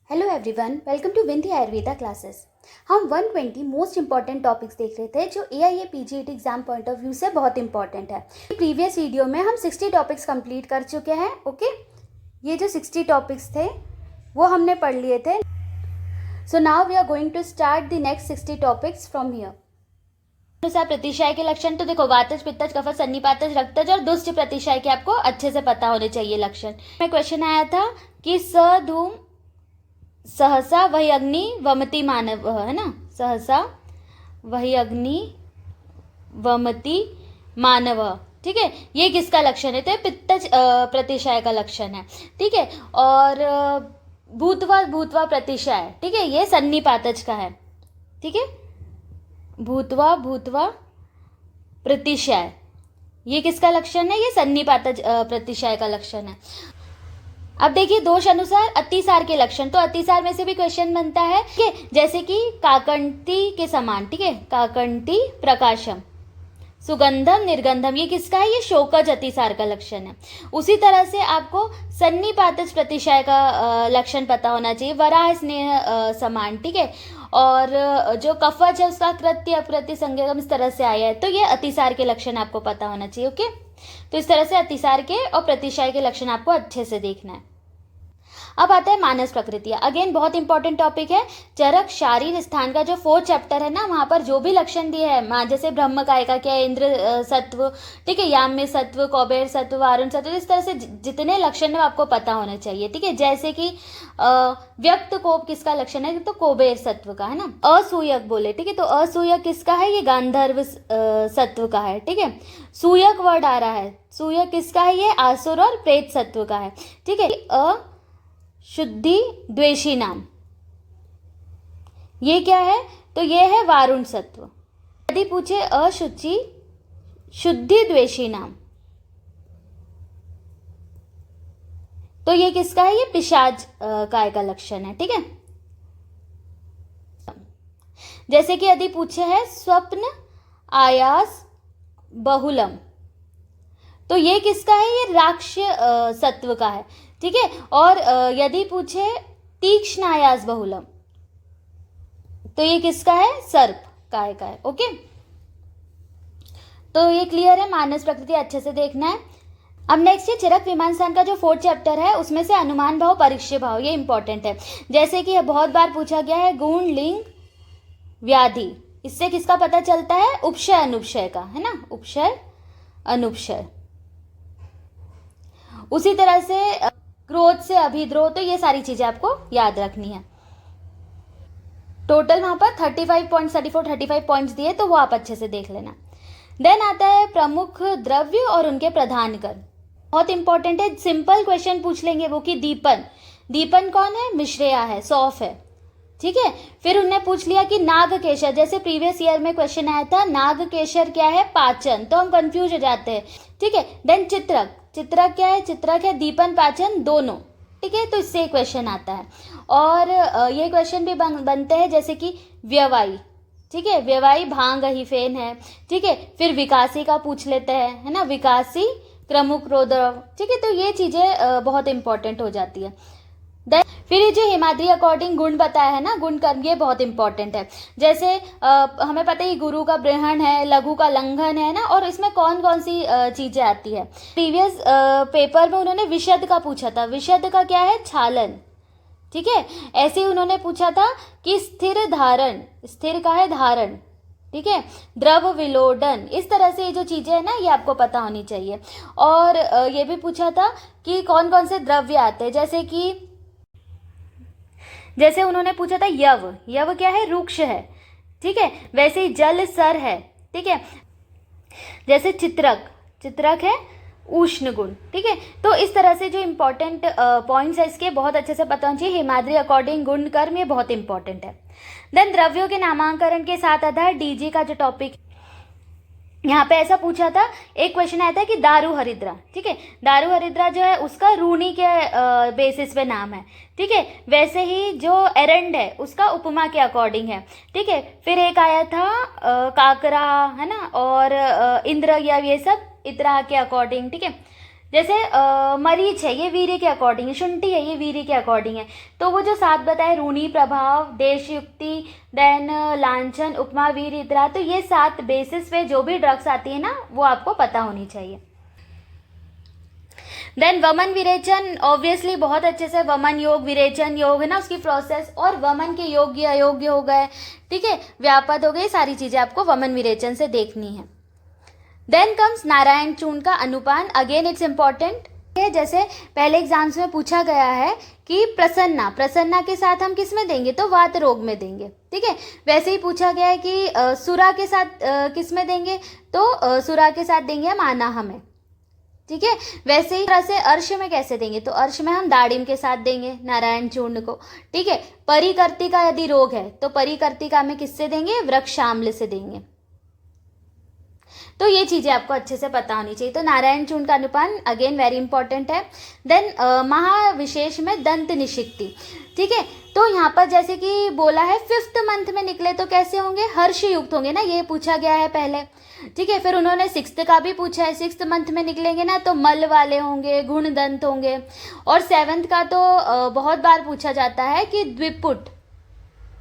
Hello everyone, welcome to Vindhi Ayurveda classes. हम 120 most important topics देख रहे थे जो AIA PGT exam point of view से बहुत इंपॉर्टेंट है। प्रीवियस वीडियो में हम 60 टॉपिक्स कंप्लीट कर चुके हैं। ओके, ये जो 60 टॉपिक्स थे वो हमने पढ़ लिए थे। So now we are going to start the next 60 topics from here. अनुसार प्रतिशय के लक्षण तो देखो, वातज, पित्तज, कफज, सन्निपातज, रक्तज और दुष्ट प्रतिशय के आपको अच्छे से पता होने चाहिए लक्षण। में क्वेश्चन आया था कि स धूम सहसा वही अग्नि वमति मानव, है ना। सहसा वही अग्नि वमति मानव, ठीक है। ये किसका लक्षण है? तो पित्तज प्रतिशय का लक्षण है, ठीक है। और भूतवा भूतवा प्रतिशय, ठीक है, ये सन्निपातज का है, ठीक है। भूतवा भूतवा प्रतिशय ये किसका लक्षण है? ये सन्निपातज प्रतिशय का लक्षण है। अब देखिए, दोष अनुसार अतिसार के लक्षण, तो अतिसार में से भी क्वेश्चन बनता है, ठीक है, जैसे कि काकंती के समान, ठीक है, काकंती प्रकाशम, सुगंधम निर्गंधम, ये किसका है? ये शोकज अतिसार का लक्षण है। उसी तरह से आपको सन्निपातज प्रतिशय का लक्षण पता होना चाहिए, वराह स्नेह समान, ठीक है। और जो कफज है उसका कृत्य अप्रत्य संज्ञकम इस तरह से आया है, तो ये अतिसार के लक्षण आपको पता होना चाहिए। ओके, तो इस तरह से अतिसार के और प्रतिशय के लक्षण आपको अच्छे से देखना है। अब आता है मानस प्रकृति, अगेन बहुत इंपॉर्टेंट टॉपिक है। चरक शारीर स्थान का जो 4th चैप्टर है ना, वहां पर जो भी लक्षण दिए हैं, जैसे ब्रह्म काय का क्या है, इंद्र सत्व, ठीक है, याम्य सत्व, कौबेर सत्व, वारुण सत्व, इस तरह से जितने लक्षण है आपको पता होने चाहिए, ठीक है। जैसे कि व्यक्त कोप किसका लक्षण है? तो कौबेर सत्व का है ना। असूयक बोले, ठीक है, तो असूयक किसका है? ये गांधर्व सत्व का है, ठीक है। सूयक वर्ड आ रहा है, सूयक किसका है? ये आसुर और प्रेत सत्व का है, ठीक है। शुद्धि द्वेषी नाम, ये क्या है? तो ये है वारुण सत्व। यदि पूछे अशुचि शुद्धि द्वेषी नाम, तो ये किसका है? ये पिशाच काय का लक्षण है, ठीक है। जैसे कि यदि पूछे है स्वप्न आयास बहुलम, तो ये किसका है? ये राक्ष सत्व का है, ठीक है। और यदि पूछे तीक्ष्ण आयास बहुलम, तो ये किसका है? सर्प काय का है। ओके, तो ये क्लियर है, मानस प्रकृति अच्छे से देखना है। अब नेक्स्ट है चरक विमान स्थान का जो 4th चैप्टर है, उसमें से अनुमान भाव परीक्ष्य भाव, ये इंपॉर्टेंट है। जैसे कि बहुत बार पूछा गया है गुण लिंग व्याधि, इससे किसका पता चलता है? उपशय अनुपशय का, है ना, उपशय अनुपशय। उसी तरह से क्रोध से अभिद्रोह, तो ये सारी चीजें आपको याद रखनी है। टोटल वहां पर 35 पॉइंट्स दिए, तो वो आप अच्छे से देख लेना। देन आता है प्रमुख द्रव्य और उनके प्रधान कर, बहुत इंपॉर्टेंट है। सिंपल क्वेश्चन पूछ लेंगे वो कि दीपन, दीपन कौन है? मिश्रेया है, सौफ है, ठीक है। फिर उन्हें पूछ लिया कि नागकेशर, जैसे प्रीवियस ईयर में क्वेश्चन आया था, नागकेशर क्या है? पाचन, तो हम कंफ्यूज हो जाते हैं, ठीक है। देन चित्रक, चित्रक क्या है? चित्रक है दीपन पाचन दोनों, ठीक है, तो इससे क्वेश्चन आता है। और ये क्वेश्चन भी बनते हैं जैसे कि व्यवाई, ठीक है, व्यवाई भांग ही फेन है, ठीक है। फिर विकासी का पूछ लेते हैं, है ना, विकासी क्रमुक रोद्रव, ठीक है। तो ये चीजें बहुत इंपॉर्टेंट हो जाती है। फिर ये जो हिमाद्री अकॉर्डिंग गुण बताया है ना, गुण कर्म, ये बहुत इंपॉर्टेंट है। जैसे हमें पता है गुरु का ब्रहण है, लघु का लंघन है ना, और इसमें कौन कौन सी चीजें आती है। प्रीवियस पेपर में उन्होंने विशद का पूछा था, विशद का क्या है? छालन, ठीक है। ऐसे ही उन्होंने पूछा था कि स्थिर धारण, स्थिर का है धारण, ठीक है, द्रव विलोडन, इस तरह से ये जो चीजें है ना, ये आपको पता होनी चाहिए। और ये भी पूछा था कि कौन कौन से द्रव्य आते हैं, जैसे उन्होंने पूछा था यव, यव क्या है? रुक्ष है, ठीक है। वैसे ही जल सर है, ठीक है। जैसे चित्रक, चित्रक है उष्ण गुण, ठीक है। तो इस तरह से जो इंपॉर्टेंट पॉइंट्स है इसके बहुत अच्छे से पता होना चाहिए। हिमाद्री अकॉर्डिंग गुण कर्म, ये बहुत इंपॉर्टेंट है। देन द्रव्यों के नामांकन के साथ आधार डीजी का जो टॉपिक, यहाँ पे ऐसा पूछा था, एक क्वेश्चन आया था कि दारू हरिद्रा, ठीक है, दारू हरिद्रा जो है उसका रूनी के बेसिस पे नाम है, ठीक है। वैसे ही जो एरंड है उसका उपमा के अकॉर्डिंग है, ठीक है। फिर एक आया था काकरा, है ना, और इंद्र या ये सब इतरा के अकॉर्डिंग, ठीक है। जैसे मरीच है, ये वीर्य के अकॉर्डिंग है, शुंठी है, ये वीर्य के अकॉर्डिंग है। तो वो जो 7 बताए, रूणी प्रभाव, देशयुक्ति, देन लांछन, उपमा, वीर्य, इतरा, तो ये 7 बेसिस पे जो भी ड्रग्स आती है ना वो आपको पता होनी चाहिए। देन वमन विरेचन, ऑब्वियसली बहुत अच्छे से वमन योग, विरेचन योग है ना उसकी प्रोसेस, और वमन के योग्य अयोग्य हो गए, ठीक है, व्यापद हो गए, सारी चीजें आपको वमन विरेचन से देखनी है। देन कम्स नारायण चूर्ण का अनुपान, अगेन इट्स इंपॉर्टेंट है। जैसे पहले एग्जाम्स में पूछा गया है कि प्रसन्ना, प्रसन्ना के साथ हम किस में देंगे, तो वात रोग में देंगे, ठीक है। वैसे ही पूछा गया है कि सुरा के साथ किस में देंगे, तो सुरा के साथ देंगे हम आनाह में, ठीक है। वैसे ही तरह से अर्श में कैसे देंगे, तो अर्श में हम दाड़िम के साथ देंगे नारायण चूर्ण को, ठीक है। परिकर्तिका यदि रोग है तो परिकर्तिका में किससे देंगे, वृक्षाम्ल से देंगे। तो ये चीजें आपको अच्छे से पता होनी चाहिए। तो नारायण चूर्ण का अनुपान अगेन वेरी इंपॉर्टेंट है। देन महाविशेष में दंत निषिक्ति, ठीक है। तो यहाँ पर जैसे कि बोला है 5th मंथ में निकले तो कैसे होंगे, हर्ष युक्त होंगे ना, ये पूछा गया है पहले, ठीक है। फिर उन्होंने 6th का भी पूछा है, 6th मंथ में निकलेंगे ना तो मल वाले होंगे, गुण दंत होंगे। और 7th का तो बहुत बार पूछा जाता है कि द्विपुट,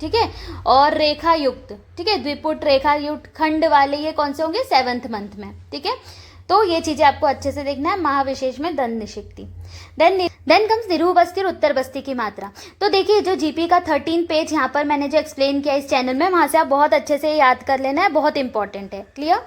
ठीक है, और रेखा युक्त, ठीक है, द्विपुट रेखा युक्त खंड वाले, ये कौन से होंगे, 7th मंथ में, ठीक है। तो ये चीजें आपको अच्छे से देखना है, महाविशेष में दंत निषिक्ति। देन कम्स निरूह बस्ती और उत्तर बस्ती की मात्रा। तो देखिए जो जीपी का 13 पेज यहाँ पर मैंने जो एक्सप्लेन किया इस चैनल में, वहां से आप बहुत अच्छे से याद कर लेना है, बहुत इंपॉर्टेंट है, क्लियर।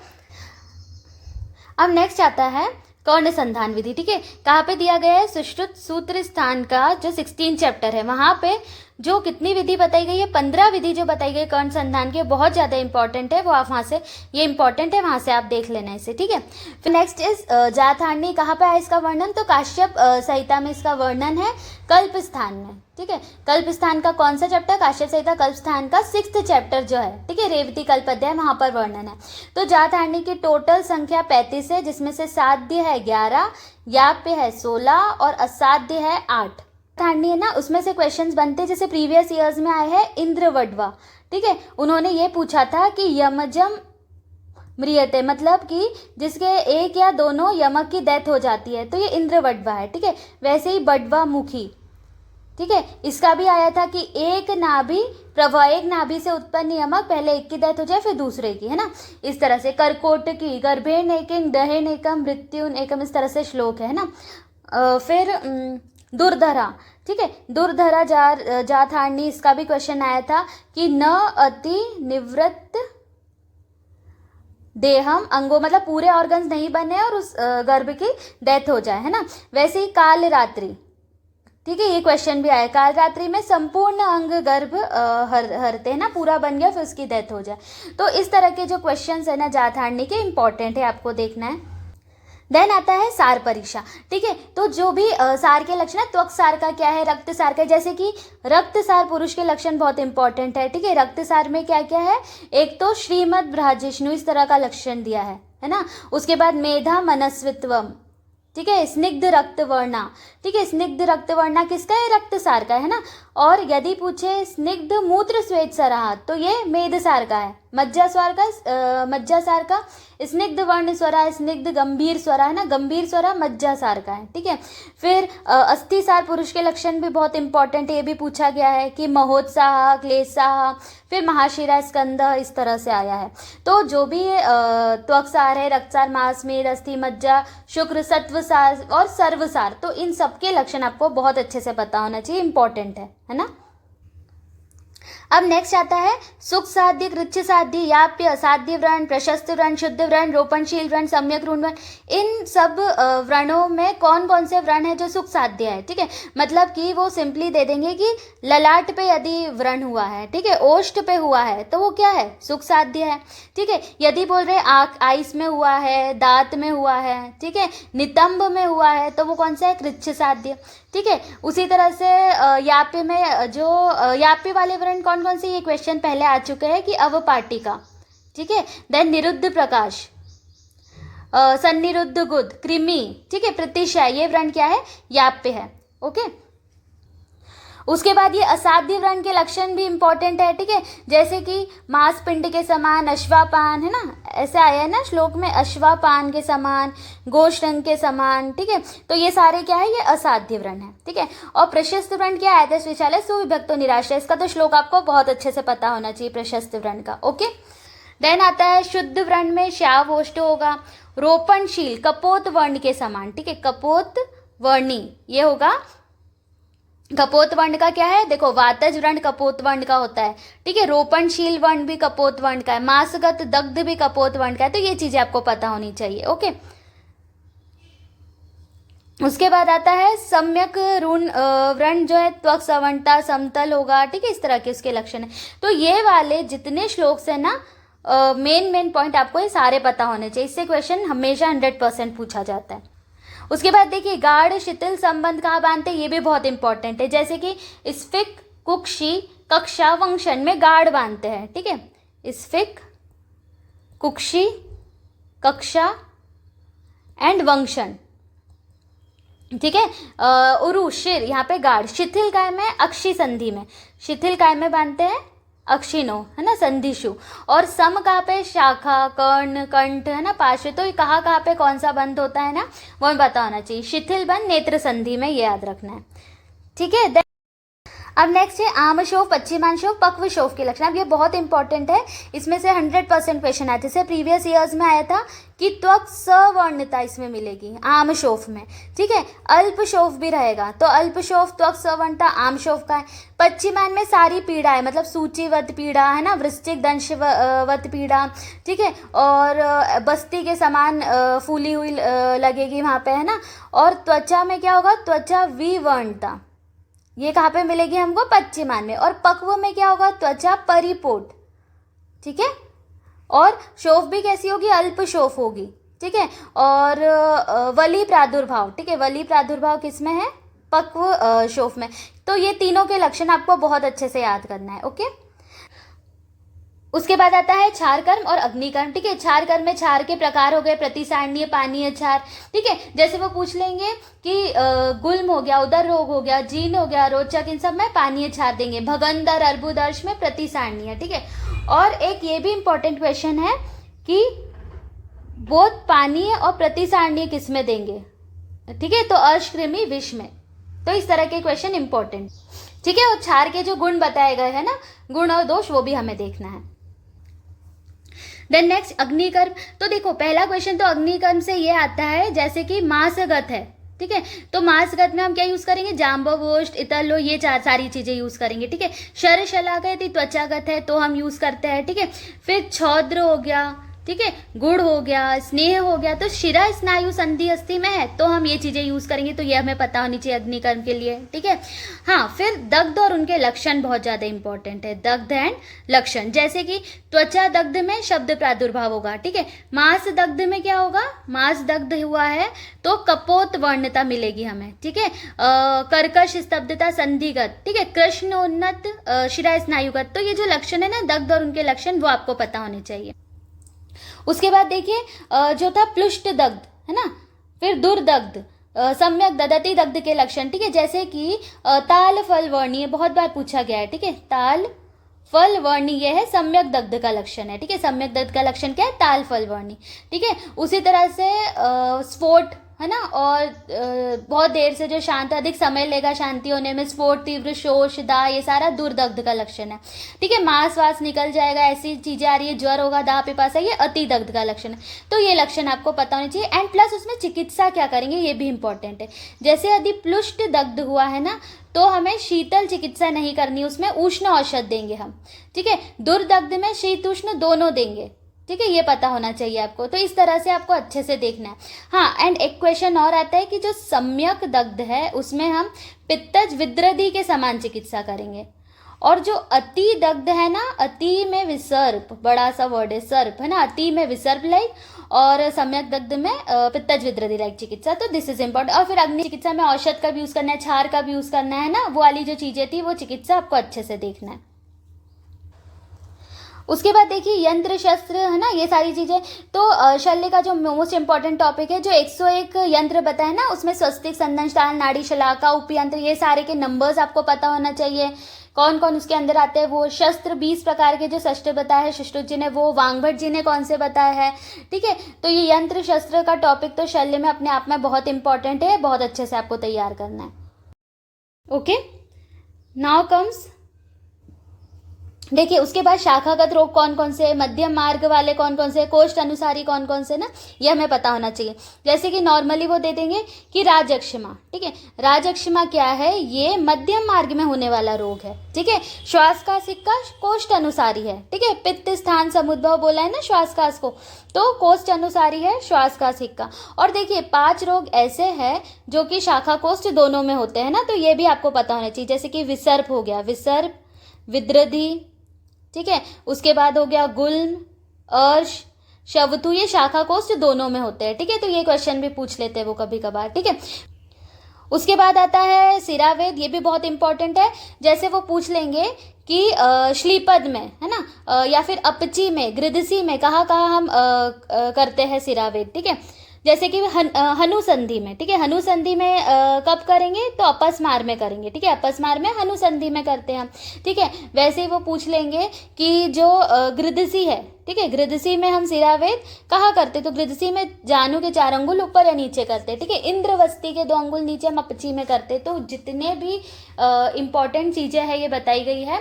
अब नेक्स्ट आता है कर्ण संधान विधि, ठीक है। कहाँ पे दिया गया है, सुश्रुत सूत्र स्थान का जो 16 चैप्टर है वहां पे जो कितनी विधि बताई गई है, 15 विधि जो बताई गई कर्ण संधान की, बहुत ज्यादा इंपॉर्टेंट है, वो आप वहां से, ये इंपॉर्टेंट है, वहां से आप देख लेना इसे, ठीक है। फिर नेक्स्ट इज जाथारणी, कहाँ पे है इसका वर्णन, तो काश्यप संहिता में इसका वर्णन है, कल्प स्थान में, ठीक है। कल्प स्थान का कौन सा चैप्टर, काश्यप संहिता कल्प स्थान का 6th चैप्टर जो है, ठीक है, रेवती कल्प अध्याय, वहां पर वर्णन है। तो जाथारणी की टोटल संख्या 35 है, जिसमें से साध्य है 11, याप्य है 16 और असाध्य है 8। जाथारणी है ना, उसमें से क्वेश्चंस बनते जैसे प्रीवियस ईयर्स में आए हैं इंद्र वडवा, ठीक है। उन्होंने ये पूछा था कि यमजम म्रियते, मतलब कि जिसके एक या दोनों यमक की डेथ हो जाती है, तो ये इंद्र वडवा है, ठीक है। वैसे ही बडवा मुखी, ठीक है, इसका भी आया था कि एक नाभि प्रवाह, एक नाभि से उत्पन्न यमक, पहले एक की डेथ हो जाए फिर दूसरे की, है ना, इस तरह से। कर्कोटकी, गर्भेण एकम, दहेण एकम, मृत्युन एकम, इस तरह से श्लोक है ना। फिर दुर्धरा, ठीक है, दुर्धरा जाथारणी, इसका भी क्वेश्चन आया था कि न अति निवृत्त देहम अंगो, मतलब पूरे ऑर्गन्स नहीं बने और उस गर्भ की डेथ हो जाए, है ना। वैसे ही काल रात्रि, ठीक है, ये क्वेश्चन भी आया, काल रात्रि में संपूर्ण अंग गर्भ हरते हैं ना, पूरा बन गया फिर उसकी डेथ हो जाए। तो इस तरह के जो क्वेश्चंस है ना जाथारणी के, इंपॉर्टेंट है, आपको देखना है। देन आता है सार परीक्षा, ठीक है। तो जो भी सार के लक्षण है, त्वक सार का क्या है, रक्त सार का, जैसे कि रक्त सार पुरुष के लक्षण बहुत इंपॉर्टेंट है, ठीक है। रक्त सार में क्या क्या है, एक तो श्रीमद भ्राजिष्णु, इस तरह का लक्षण दिया है ना। उसके बाद मेधा मनस्वित्वम, ठीक है, स्निग्ध रक्त वर्णा, ठीक है, स्निग्ध रक्त वर्णा किसका है, रक्त सार का, है ना। और यदि पूछे स्निग्ध मूत्र श्वेत सराह, तो ये मेध सार का है, मज्जा सार का स्निग्ध वर्ण स्वरा, स्निग्ध गंभीर स्वरा, है ना, गंभीर स्वरा मज्जा सार का है, ठीक है। फिर अस्थि सार पुरुष के लक्षण भी बहुत इंपॉर्टेंट है, ये भी पूछा गया है कि महोत्साह, क्लेशाह, फिर महाशिरा, स्कंद, इस तरह से आया है। तो जो भी त्वक सार है, रक्तसार, मांसमेद, अस्थि, मज्जा, शुक्र, सत्व सार और सर्व सार, तो इन सबके लक्षण आपको बहुत अच्छे से पता होना चाहिए, इंपॉर्टेंट है ना। अब नेक्स्ट आता है सुख साध्य, कृच्छ साध्य, याप्य, असाध्य व्रण, प्रशस्त व्रण, शुद्ध व्रण, रोपणशील व्रण, सम्यक ऋण व्रण। इन सब व्रणों में कौन कौन से व्रण है जो सुख साध्य है, ठीक है। मतलब कि वो सिंपली दे देंगे कि ललाट पे यदि व्रण हुआ है, ठीक है, ओष्ठ पे हुआ है, तो वो क्या है, सुख साध्य है, ठीक है। यदि बोल रहे आंख आइस में हुआ है, दांत में हुआ है, ठीक है, नितंब में हुआ है, तो वो कौन सा है, कृच्छ साध्य, ठीक है। उसी तरह से याप्य में जो याप्य वाले व्रण कौन कौन से, ये क्वेश्चन पहले आ चुके हैं कि अवपाटिका, ठीक है। देन निरुद्ध प्रकाश, सन्निरुद्ध गुद, कृमि, ठीक है, प्रतिशय, ये व्रण क्या है, याप्य है, ओके। उसके बाद ये असाध्य व्रण के लक्षण भी इंपॉर्टेंट है, ठीक है, जैसे कि मांसपिंड के समान, अश्वापान, है ना, ऐसे आया है ना श्लोक में, अश्वापान के समान, गोश्रंग के समान, ठीक है। तो ये सारे क्या है, ये असाध्य व्रण है, ठीक है। और प्रशस्त व्रण क्या है, आयतश विशाल सुविभक्तो निराश्रय, इसका तो श्लोक आपको बहुत अच्छे से पता होना चाहिए प्रशस्त व्रण का, ओके। देन आता है शुद्ध व्रण में श्याव ओष्ठ होगा, रोपणशील कपोत वर्ण के समान, ठीक है, कपोत वर्णी ये होगा। कपोत वर्ण का क्या है, देखो वातज वर्ण कपोत वर्ण का होता है, ठीक है, रोपणशील वर्ण भी कपोत वर्ण का है, मासगत दग्ध भी कपोत वर्ण का है, तो ये चीजें आपको पता होनी चाहिए, ओके। उसके बाद आता है सम्यक ऋण व्रण जो है त्वक सवंता समतल होगा, ठीक है, इस तरह के उसके लक्षण है। तो ये वाले जितने श्लोक है ना, मेन पॉइंट आपको ये सारे पता होने चाहिए, इससे क्वेश्चन हमेशा 100% पूछा जाता है। उसके बाद देखिए गाढ़ शिथिल संबंध कहाँ बांधते हैं, ये भी बहुत इंपॉर्टेंट है, जैसे कि स्फिक कुक्षी कक्षा वंशन में गाढ़ बांधते हैं, ठीक है, स्फिक कुक्षी कक्षा एंड वंशन, ठीक है। उरु शिर यहाँ पे गाढ़, शिथिल काय में अक्षी संधि में, शिथिल काय में बांधते हैं अक्षिनो, है ना, संधिशु। और सम कहाँ पे, शाखा कर्ण कंठ, है ना, पार्श्व, तो कहाँ पे कौन सा बंध होता है ना, वो हमें पता होना चाहिए। शिथिल बंध नेत्र संधि में, ये याद रखना है, ठीक है। अब नेक्स्ट है आमशोफ पश्चिमांशोफ पक्वशोफ के लक्षण। अब ये बहुत इंपॉर्टेंट है, इसमें से 100% क्वेश्चन आए थे, जैसे प्रीवियस ईयर्स में आया था कि त्वक सवर्णता इसमें मिलेगी आमशोफ में, ठीक है। अल्पशोफ भी रहेगा, तो अल्पशोफ त्वक सवर्णता आमशोफ का है। पश्चिमान में सारी पीड़ा है, मतलब सूचीवत पीड़ा, है ना, वृश्चिक दंशवत पीड़ा, ठीक है, और बस्ती के समान फूली हुई लगेगी वहाँ पे, है ना। और त्वचा में क्या होगा, त्वचा विवर्णता, ये कहाँ पे मिलेगी हमको, पश्चिमान में। और पक्व में क्या होगा, त्वचा परिपोट, ठीक है। और शोफ भी कैसी होगी, अल्प शोफ होगी, ठीक है। और वली प्रादुर्भाव, ठीक है, वली प्रादुर्भाव किस में है, पक्व शोफ में। तो ये तीनों के लक्षण आपको बहुत अच्छे से याद करना है, ओके। उसके बाद आता है क्षार कर्म और अग्निकर्म, ठीक है। क्षार कर्म में क्षार के प्रकार हो गए, प्रतिसारणीय, पानीय क्षार, ठीक है। जैसे वो पूछ लेंगे कि गुल्म हो गया, उदर रोग हो गया, जीर्ण हो गया, रोचक, इन सब में पानीय क्षार देंगे। भगंदर अर्बुदर्श में प्रतिसारणीय, ठीक है। और एक ये भी इंपॉर्टेंट क्वेश्चन है कि बोध पानीय और प्रतिसारणीय किस में देंगे, ठीक है, तो अष्कृमि विष में। तो इस तरह के क्वेश्चन इंपॉर्टेंट, ठीक है। और क्षार के जो गुण बताए गए हैं ना, गुण और दोष, वो भी हमें देखना है। देन नेक्स्ट अग्निकर्म। तो देखो पहला क्वेश्चन तो अग्निकर्म से ये आता है, जैसे कि मांसगत है, ठीक है, तो मांसगत में हम क्या यूज करेंगे, जाम्बवोष्ठ, इतलो, ये सारी चीजें यूज करेंगे, ठीक है। शरशलागत त्वचागत है तो हम यूज करते हैं, ठीक है। फिर छौद्र हो गया, ठीक है, गुड़ हो गया, स्नेह हो गया, तो शिरा स्नायु संधि अस्थि में है तो हम ये चीजें यूज करेंगे, तो ये हमें पता होनी चाहिए अग्निकर्म के लिए, ठीक है। हाँ, फिर दग्ध और उनके लक्षण बहुत ज्यादा इंपॉर्टेंट है, दग्ध एंड लक्षण, जैसे कि त्वचा दग्ध में शब्द प्रादुर्भाव होगा, ठीक है। मांस दग्ध में क्या होगा, मांस दग्ध हुआ है तो कपोत वर्णता मिलेगी हमें, ठीक है। कर्कश स्तब्धता संधिगत, ठीक है, कृष्ण उन्नत शिरा स्नायुगत, तो ये जो लक्षण है ना दग्ध और उनके लक्षण, वो आपको पता होने चाहिए। उसके बाद देखिए जो था प्लुष्ट दग्ध, है ना, फिर दुर्दग्ध, सम्यक ददती दग्ध के लक्षण, ठीक है, जैसे कि ताल फल वर्णीय, बहुत बार पूछा गया है, ठीक है, ताल फल वर्णीय है सम्यक दग्ध का लक्षण है, ठीक है। सम्यक दग्ध का लक्षण क्या है, ताल फल वर्णीय, ठीक है। उसी तरह से स्फोट, है ना, और बहुत देर से जो शांत, अधिक समय लेगा शांति होने में, स्फोट, तीव्र शोष, दाह, ये सारा दुर्दग्ध का लक्षण है, ठीक है। मांस वास निकल जाएगा, ऐसी चीजें आ रही है, ज्वर होगा, दाह पिपासा, ये अति दग्ध का लक्षण है। तो ये लक्षण आपको पता होने चाहिए। एंड प्लस उसमें चिकित्सा क्या करेंगे ये भी इंपॉर्टेंट है, जैसे यदि प्लुष्ट दग्ध हुआ है ना तो हमें शीतल चिकित्सा नहीं करनी, उसमें उष्ण औषध देंगे हम, ठीक है। दुर्दग्ध में शीत उष्ण दोनों देंगे, ठीक है, ये पता होना चाहिए आपको। तो इस तरह से आपको अच्छे से देखना है। हाँ, एंड एक क्वेश्चन और आता है कि जो सम्यक दग्ध है उसमें हम पित्तज विद्रदी के समान चिकित्सा करेंगे, और जो अति दग्ध है ना, अति में विसर्प, बड़ा सा वर्ड है सर्प, है ना, अति में विसर्प लाइक, और सम्यक दग्ध में पित्तज विद्रदी लाइक चिकित्सा। तो दिस इज इंपॉर्टेंट। और फिर अग्नि चिकित्सा में औषध का भी यूज करना है, क्षार का भी यूज करना है ना, वो वाली जो चीजें थी वो चिकित्सा आपको अच्छे से देखना है। उसके बाद देखिए यंत्र शस्त्र है ना, ये सारी चीज़ें। तो शल्य का जो मोस्ट इंपॉर्टेंट टॉपिक है, जो 101 यंत्र बताए ना, उसमें स्वस्तिक, संदंशताल, नाड़ी, शलाका, उपयंत्र, ये सारे के नंबर्स आपको पता होना चाहिए। कौन कौन उसके अंदर आते हैं, वो शस्त्र 20 प्रकार के जो शस्त्र बताए हैं सुश्रुत जी ने, वो वांगभट जी ने कौन से बताए हैं। ठीक है, तो ये यंत्र शस्त्र का टॉपिक तो शल्य में अपने आप में बहुत इंपॉर्टेंट है, बहुत अच्छे से आपको तैयार करना है। ओके, नाउ कम्स, देखिए उसके बाद शाखागत रोग कौन कौन से, मध्यम मार्ग वाले कौन कौन से, कोष्ठ अनुसारी कौन कौन से ना, ये हमें पता होना चाहिए। जैसे कि नॉर्मली वो दे देंगे कि राजक्षमा। ठीक है, राजक्षमा क्या है, ये मध्यम मार्ग में होने वाला रोग है। ठीक है, श्वास का सिक्का कोष्ठ अनुसारी है। ठीक है, पित्त स्थान समुद्भव बोला है ना श्वास को, तो कोष्ठ अनुसारी है श्वास का सिक्का। और देखिए 5 रोग ऐसे हैं जो कि शाखा कोष्ठ दोनों में होते हैं ना, तो ये भी आपको पता होना चाहिए। जैसे कि विसर्प हो गया, विसर्प, विद्रधि, ठीक है, उसके बाद हो गया गुल्म, अर्श, शवतु, ये शाखा कोष्ठ दोनों में होते हैं। ठीक है, तो ये क्वेश्चन भी पूछ लेते हैं वो कभी कभार। ठीक है, उसके बाद आता है सिरावेद, ये भी बहुत इंपॉर्टेंट है। जैसे वो पूछ लेंगे कि श्लीपद में है ना, या फिर अपची में, गृदसी में कहाँ कहाँ हम करते हैं सिरावेद। ठीक है, जैसे कि हनुसंधि में। ठीक है, हनुसंधि में कब करेंगे, तो अपस्मार में करेंगे। ठीक है, अपस्मार में, हनुसंधि में करते हैं हम। ठीक है, वैसे ही वो पूछ लेंगे कि जो गृदसी है, ठीक है, गृदसी में हम सिरावेद कहाँ करते, तो गृदसी में जानु के 4 अंगुल ऊपर या नीचे करते। ठीक है, इंद्रवस्ती के 2 अंगुल नीचे हम अपची में करते। तो जितने भी इम्पॉर्टेंट चीज़ें हैं ये बताई गई है,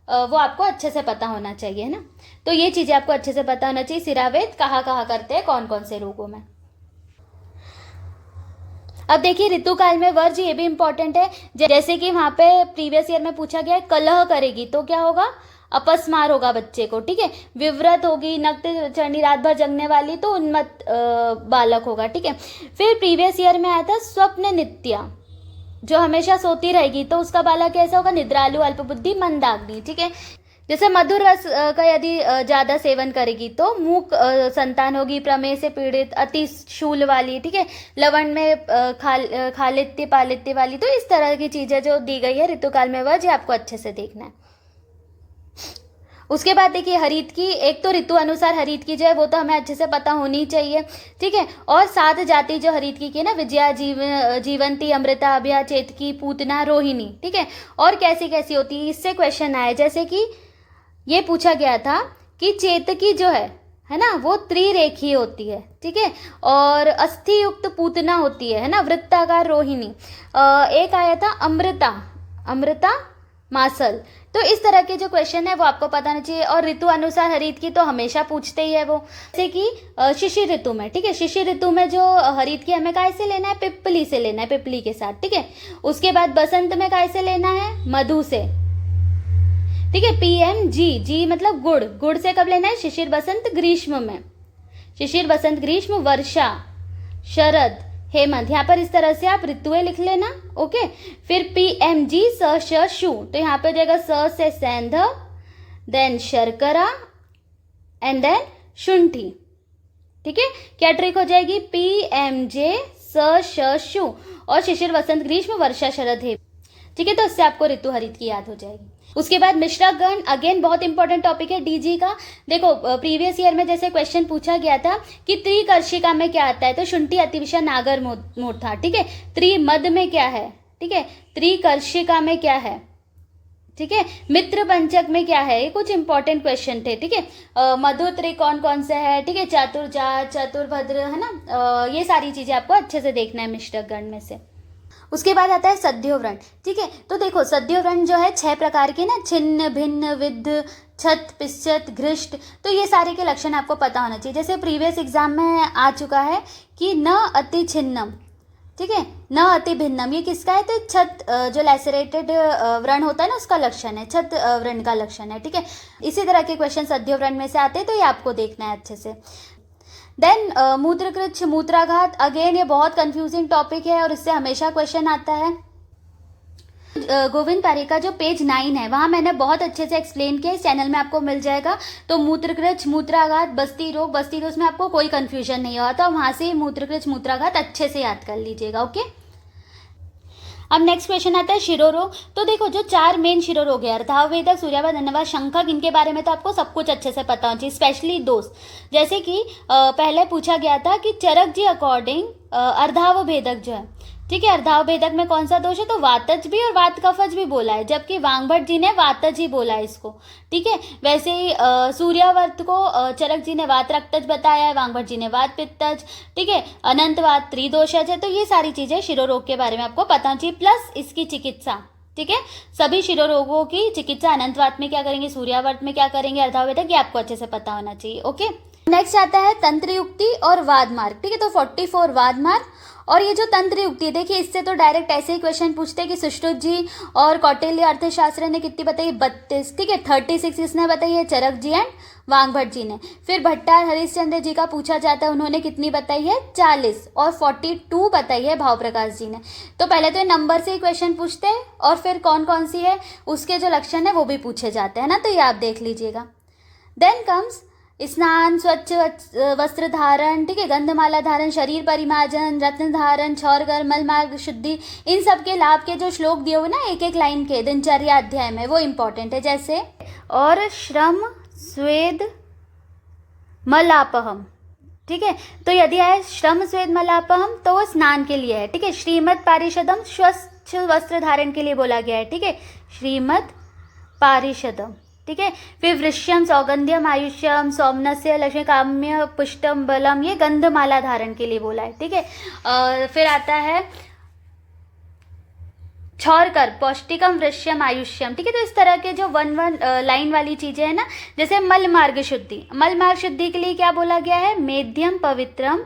वो आपको अच्छे से पता होना चाहिए, है ना। तो ये चीज़ें आपको अच्छे से पता होना चाहिए, सिरावेद कहाँ कहाँ करते हैं, कौन कौन से रोगों में। अब देखिए ऋतुकाल में वर्ज्य, ये भी इंपॉर्टेंट है। जैसे कि वहाँ पे प्रीवियस ईयर में पूछा गया है, कलह करेगी तो क्या होगा, अपस्मार होगा बच्चे को। ठीक है, विव्रत होगी, नक्त चरनी, रात भर जगने वाली, तो उन्मत्त बालक होगा। ठीक है, फिर प्रीवियस ईयर में आया था स्वप्न नित्या, जो हमेशा सोती रहेगी, तो उसका बालक कैसा होगा, निद्रालु, अल्पबुद्धि, मंदाग्नि। ठीक है, जैसे मधुर रस का यदि ज़्यादा सेवन करेगी तो मूक संतान होगी, प्रमेह से पीड़ित, अति शूल वाली। ठीक है, लवण में खालित्य पालित्य वाली। तो इस तरह की चीज़ें जो दी गई है ऋतुकाल में, वह आपको अच्छे से देखना है। उसके बाद देखिए हरित की, एक तो ऋतु अनुसार हरित की जो है वो तो हमें अच्छे से पता होनी चाहिए। ठीक है, और 7 जाति जो हरित की ना, विजया, जीवंती, अमृता, अभया, चेतकी, पूतना, रोहिणी। ठीक है, और कैसी कैसी होती है, इससे क्वेश्चन आए। जैसे कि ये पूछा गया था कि चेतकी जो है ना, वो त्रिरेखीय होती है। ठीक है, और अस्थि युक्त पूतना होती है ना, वृत्ताकार रोहिणी। एक आया था अमृता मासल। तो इस तरह के जो क्वेश्चन है वो आपको पता होना चाहिए। और ऋतु अनुसार हरित की तो हमेशा पूछते ही है वो, जैसे कि शिशिर ऋतु में। ठीक है, शिशिर ऋतु में जो हरित की हमें काय से लेना है, पिपली से लेना है, पिपली के साथ। ठीक है, उसके बाद बसंत में काय से लेना है, मधु से। ठीक है, PMG मतलब गुड़ से कब लेना है, शिशिर बसंत ग्रीष्म में, शिशिर बसंत ग्रीष्म, वर्षा, शरद, हेमंत। यहाँ पर इस तरह से आप ऋतुएं लिख लेना। ओके, फिर PMG स श शु, तो यहाँ पे जाएगा स से सेंध, देन शर्करा एंड देन शुंठी। ठीक है, क्या ट्रिक हो जाएगी, PMJ स श शु, और शिशिर बसंत ग्रीष्म, वर्षा, शरद, हेमंत। ठीक है, तो इससे आपको ऋतु हरित की याद हो जाएगी। उसके बाद मिश्रक गण, अगेन बहुत इंपॉर्टेंट टॉपिक है DG का। देखो प्रीवियस ईयर में जैसे क्वेश्चन पूछा गया था कि त्रिकर्षिका में क्या आता है, तो शुंठी, अतिविशा, नागर, मोठ था। ठीक है, त्रिमद में क्या है, ठीक है, त्रिकर्षिका में क्या है, ठीक है, मित्र पंचक में क्या है, ये कुछ इंपॉर्टेंट क्वेश्चन थे। ठीक है, मधु त्रिक कौन कौन से है, ठीक है, चतुर्जात, चतुर्भद्र, है ना, ये सारी चीजें आपको अच्छे से देखना है मिश्रक गण में से। उसके बाद आता है सद्योव्रण। ठीक है, तो देखो सद्योव्रण जो है 6 प्रकार के ना, छिन्न, भिन्न, विद्ध, छत, पिश्चत, घृष्ट। तो ये सारे के लक्षण आपको पता होना चाहिए। जैसे प्रीवियस एग्जाम में आ चुका है कि न अति छिन्नम, ठीक है, न अति भिन्नम, ये किसका है, तो छत जो लैसरेटेड व्रण होता है ना, उसका लक्षण है, छत व्रण का लक्षण है। ठीक है, इसी तरह के क्वेश्चन सद्योव्रण में से आते हैं, तो ये आपको देखना है अच्छे से। देन मूत्रकृच्छ, मूत्राघात, अगेन ये बहुत कंफ्यूजिंग टॉपिक है और इससे हमेशा क्वेश्चन आता है। गोविंद पारेख का जो पेज 9 है वहाँ मैंने बहुत अच्छे से एक्सप्लेन किया, इस चैनल में आपको मिल जाएगा। तो मूत्रकृच्छ, मूत्राघात, बस्ती रोग में आपको कोई कंफ्यूजन नहीं हुआ, तो वहाँ से मूत्रकृच्छ, मूत्राघात अच्छे से याद कर लीजिएगा। ओके, अब नेक्स्ट क्वेश्चन आता है शिरोरोग। तो देखो जो 4 मेन शिरोरोग है, अर्धाववेदक, सूर्यावात, धन्यवाद, शंखक, इनके बारे में तो आपको सब कुछ अच्छे से पता होना चाहिए, स्पेशली दोस्त। जैसे कि पहले पूछा गया था कि चरक जी अकॉर्डिंग अर्धावभेदक जो है, ठीक है, अर्धावभेदक में कौन सा दोष है, तो वातज भी और वात कफज भी बोला है, जबकि वांगभट जी ने वातज ही बोला है इसको, ठीक है। वैसे ही सूर्यावर्त को चरक जी ने वात रक्तज बताया है, वांगभट जी ने वात पित्तज, ठीक है। अनंतवात त्रिदोषज है। तो ये सारी चीजें शिरोरोग के बारे में आपको पता चाहिए, प्लस इसकी चिकित्सा, ठीक है। सभी शिरोरोगों की चिकित्सा अनंतवात में क्या करेंगे, सूर्यावर्त में क्या करेंगे, अर्धावभेदक, ये आपको अच्छे से पता होना चाहिए। ओके, नेक्स्ट आता है तंत्र युक्ति और वाद मार्ग, ठीक है। तो 44 वाद मार्ग, और ये जो तंत्र युक्ति है, देखिए इससे तो डायरेक्ट ऐसे ही क्वेश्चन पूछते हैं कि सुश्रुत जी और कौटिल्य अर्थशास्त्र ने कितनी बताई, 32, ठीक है। 36 किसने बताई है, चरक जी एंड वांगभट जी ने। फिर भट्टार हरिश्चंद्र जी का पूछा जाता है, उन्होंने कितनी बताई है, 40, और 42 बताई है भाव प्रकाश जी ने। तो पहले तो ये नंबर से ही क्वेश्चन पूछते हैं, और फिर कौन कौन सी है उसके जो लक्षण है वो भी पूछे जाते हैं ना, तो ये आप देख लीजिएगा। देन कम्स स्नान, स्वच्छ वस्त्र धारण, ठीक है, गंधमाला धारण, शरीर परिमार्जन, रत्न धारण, छौरगर, मल मार्ग शुद्धि, इन सब के लाभ के जो श्लोक दिए हुए ना एक एक लाइन के दिनचर्या अध्याय में, वो इंपॉर्टेंट है। जैसे और श्रम स्वेद मलापहम, ठीक है। तो यदि आए श्रम स्वेद मलापहम तो वो स्नान के लिए है, ठीक है। श्रीमद पारिषदम स्वच्छ वस्त्र धारण के लिए बोला गया है, ठीक है, श्रीमद पारिषदम, ठीक है। फिर वृश्यम सौगंध्यम आयुष्यम सौमनस्य लक्ष्मी काम्य पुष्टम बलम, ये गंधमाला धारण के लिए बोला है, ठीक है। फिर आता है छौरकर पौष्टिकम वृश्यम आयुष्यम, ठीक है। तो इस तरह के जो वन लाइन वाली चीजें हैं ना, जैसे मल मार्ग शुद्धि, मल मार्ग शुद्धि के लिए क्या बोला गया है, मेध्यम पवित्रम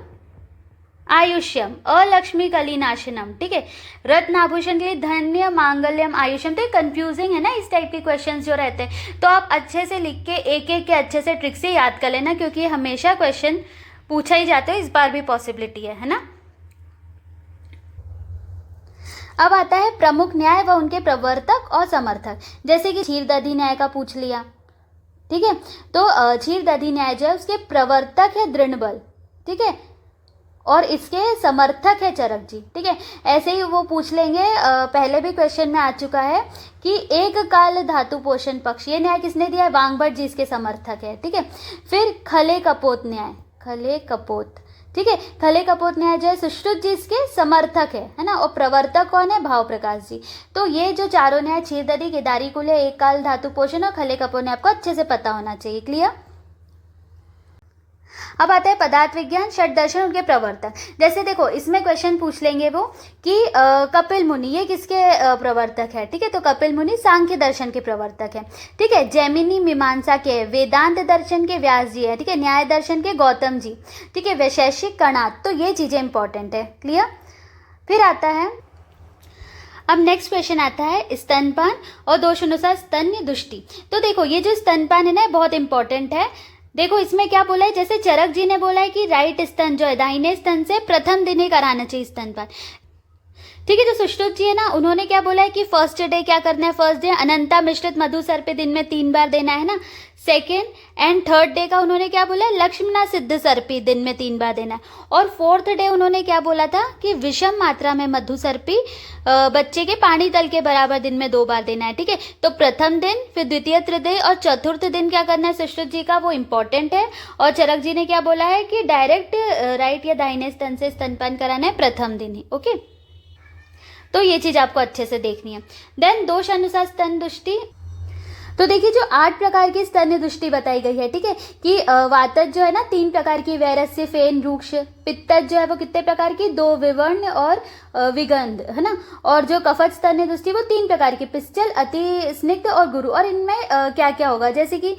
आयुष्यम अलक्ष्मी कलीनाशनम, ठीक है। रत्न आभूषण के लिए धन्य मांगल्यम आयुष्यम। तो कंफ्यूजिंग है ना इस टाइप के क्वेश्चंस जो रहते हैं, तो आप अच्छे से लिख के एक एक के अच्छे से ट्रिक से याद कर लेना, क्योंकि हमेशा क्वेश्चन पूछा ही जाता है, इस बार भी पॉसिबिलिटी है ना। अब आता है प्रमुख न्याय व उनके प्रवर्तक और समर्थक। जैसे कि क्षीरदधि न्याय का पूछ लिया, ठीक है। तो क्षीरदधि न्याय जो है उसके प्रवर्तक है दृढ़बल, ठीक है, और इसके समर्थक है चरक जी, ठीक है। ऐसे ही वो पूछ लेंगे, पहले भी क्वेश्चन में आ चुका है कि एक काल धातु पोषण पक्ष, ये न्याय किसने दिया है, वांगभट जी इसके समर्थक है, ठीक है। फिर खले कपोत न्याय, खले कपोत, ठीक है, खले कपोत न्याय जो है सुश्रुत जी इसके समर्थक है ना, और प्रवर्तक कौन है, भाव प्रकाश जी। तो ये जो चारों न्याय क्षीरदधि, केदारी कुल्य, एक काल धातु पोषण और खले कपोत न्याय आपको अच्छे से पता होना चाहिए। क्लियर। अब आता है पदार्थ विज्ञान, षट दर्शन, उनके प्रवर्तक। जैसे देखो इसमें क्वेश्चन पूछ लेंगे वो कि कपिल मुनि ये किसके प्रवर्तक है, ठीक है। तो कपिल मुनि सांख्य दर्शन के प्रवर्तक है, ठीक है। जैमिनी मीमांसा के, वेदांत दर्शन के व्यास जी है, ठीक है। न्याय दर्शन के गौतम जी, ठीक है। वैशेषिक कणाद, तो ये चीजें इंपॉर्टेंट है। क्लियर। फिर आता है, अब नेक्स्ट क्वेश्चन आता है स्तनपान और दोष अनुसार स्तन्य दुष्टि। तो देखो ये जो स्तनपान है ना बहुत इंपॉर्टेंट है। देखो इसमें क्या बोला है, जैसे चरक जी ने बोला है कि राइट स्तन जो है दाहिने स्तन से प्रथम दिन ही कराना चाहिए स्तनपान, ठीक है। जो सुश्रुत जी है ना उन्होंने क्या बोला है कि फर्स्ट डे क्या करना है, फर्स्ट डे अनंता मिश्रित मधु सर पे दिन में 3 बार देना है ना। सेकेंड एंड थर्ड डे का उन्होंने क्या बोला है, लक्ष्मणा सिद्ध सर्पी दिन में 3 बार देना है। और फोर्थ डे उन्होंने क्या बोला था कि विषम मात्रा में मधु सर्पी बच्चे के पानी तल के बराबर दिन में 2 बार देना है, ठीक है। तो प्रथम दिन, फिर द्वितीय, तृतीय और चतुर्थ दिन क्या करना है सुश्रुत जी का, वो इंपॉर्टेंट है। और चरक जी ने क्या बोला है कि डायरेक्ट राइट या दाहिने स्तन से स्तनपान कराना है प्रथम दिन ही। ओके, तो ये चीज आपको अच्छे से देखनी है। देन दोष अनुसार स्तन दुष्टि। तो देखिए जो 8 प्रकार की स्तन्य दुष्टि बताई गई है, ठीक है, कि वातज जो है ना 3 प्रकार की, वैरस्य, फेन, रूक्ष। पित्तज जो है वो कितने प्रकार की, 2, विवर्ण और विगंध, है ना। और जो कफज स्तन्य दुष्टि वो 3 प्रकार की, पिस्चल, अति स्निग्ध और गुरु। और इनमें क्या क्या होगा, जैसे कि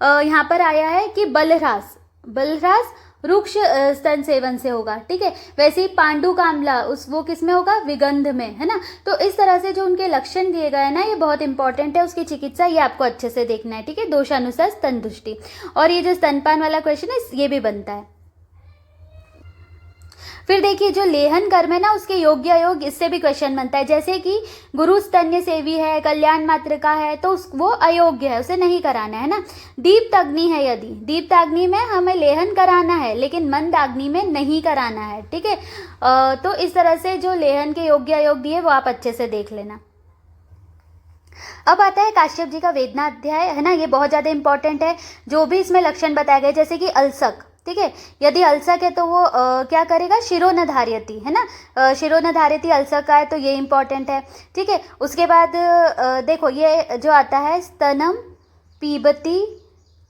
यहाँ पर आया है कि बलह्रास, बलह्रास रुक्ष स्तन सेवन से होगा, ठीक है। वैसे ही पांडु कामला वो किस में होगा, विगंध में, है ना। तो इस तरह से जो उनके लक्षण दिए गए ना ये बहुत इंपॉर्टेंट है, उसकी चिकित्सा ये आपको अच्छे से देखना है, ठीक है। दोषानुसार स्तन दुष्टि। और ये जो स्तनपान वाला क्वेश्चन है ये भी बनता है। फिर देखिए जो लेहन कर्म है ना, उसके योग्य अयोग, इससे भी क्वेश्चन बनता है। जैसे कि गुरु स्तन्य सेवी है, कल्याण मात्र का है, तो वो अयोग्य है, उसे नहीं कराना है ना। दीप्त अग्नि है, यदि दीप्त अग्नि में हमें लेहन कराना है लेकिन मंद अग्नि में नहीं कराना है, ठीक है। तो इस तरह से जो लेहन के योग्य अयोग दिए वो आप अच्छे से देख लेना। अब आता है काश्यप जी का वेदना अध्याय, है ना। ये बहुत ज़्यादा इंपॉर्टेंट है। जो भी इसमें लक्षण बताए गए, जैसे कि अलसक, ठीक है, यदि अलसक है तो वो क्या करेगा, शिरो न धार्यति, है ना। शिरो न धार्यति अलसक का है, तो ये इंपॉर्टेंट है, ठीक है। उसके बाद देखो ये जो आता है स्तनम पीबती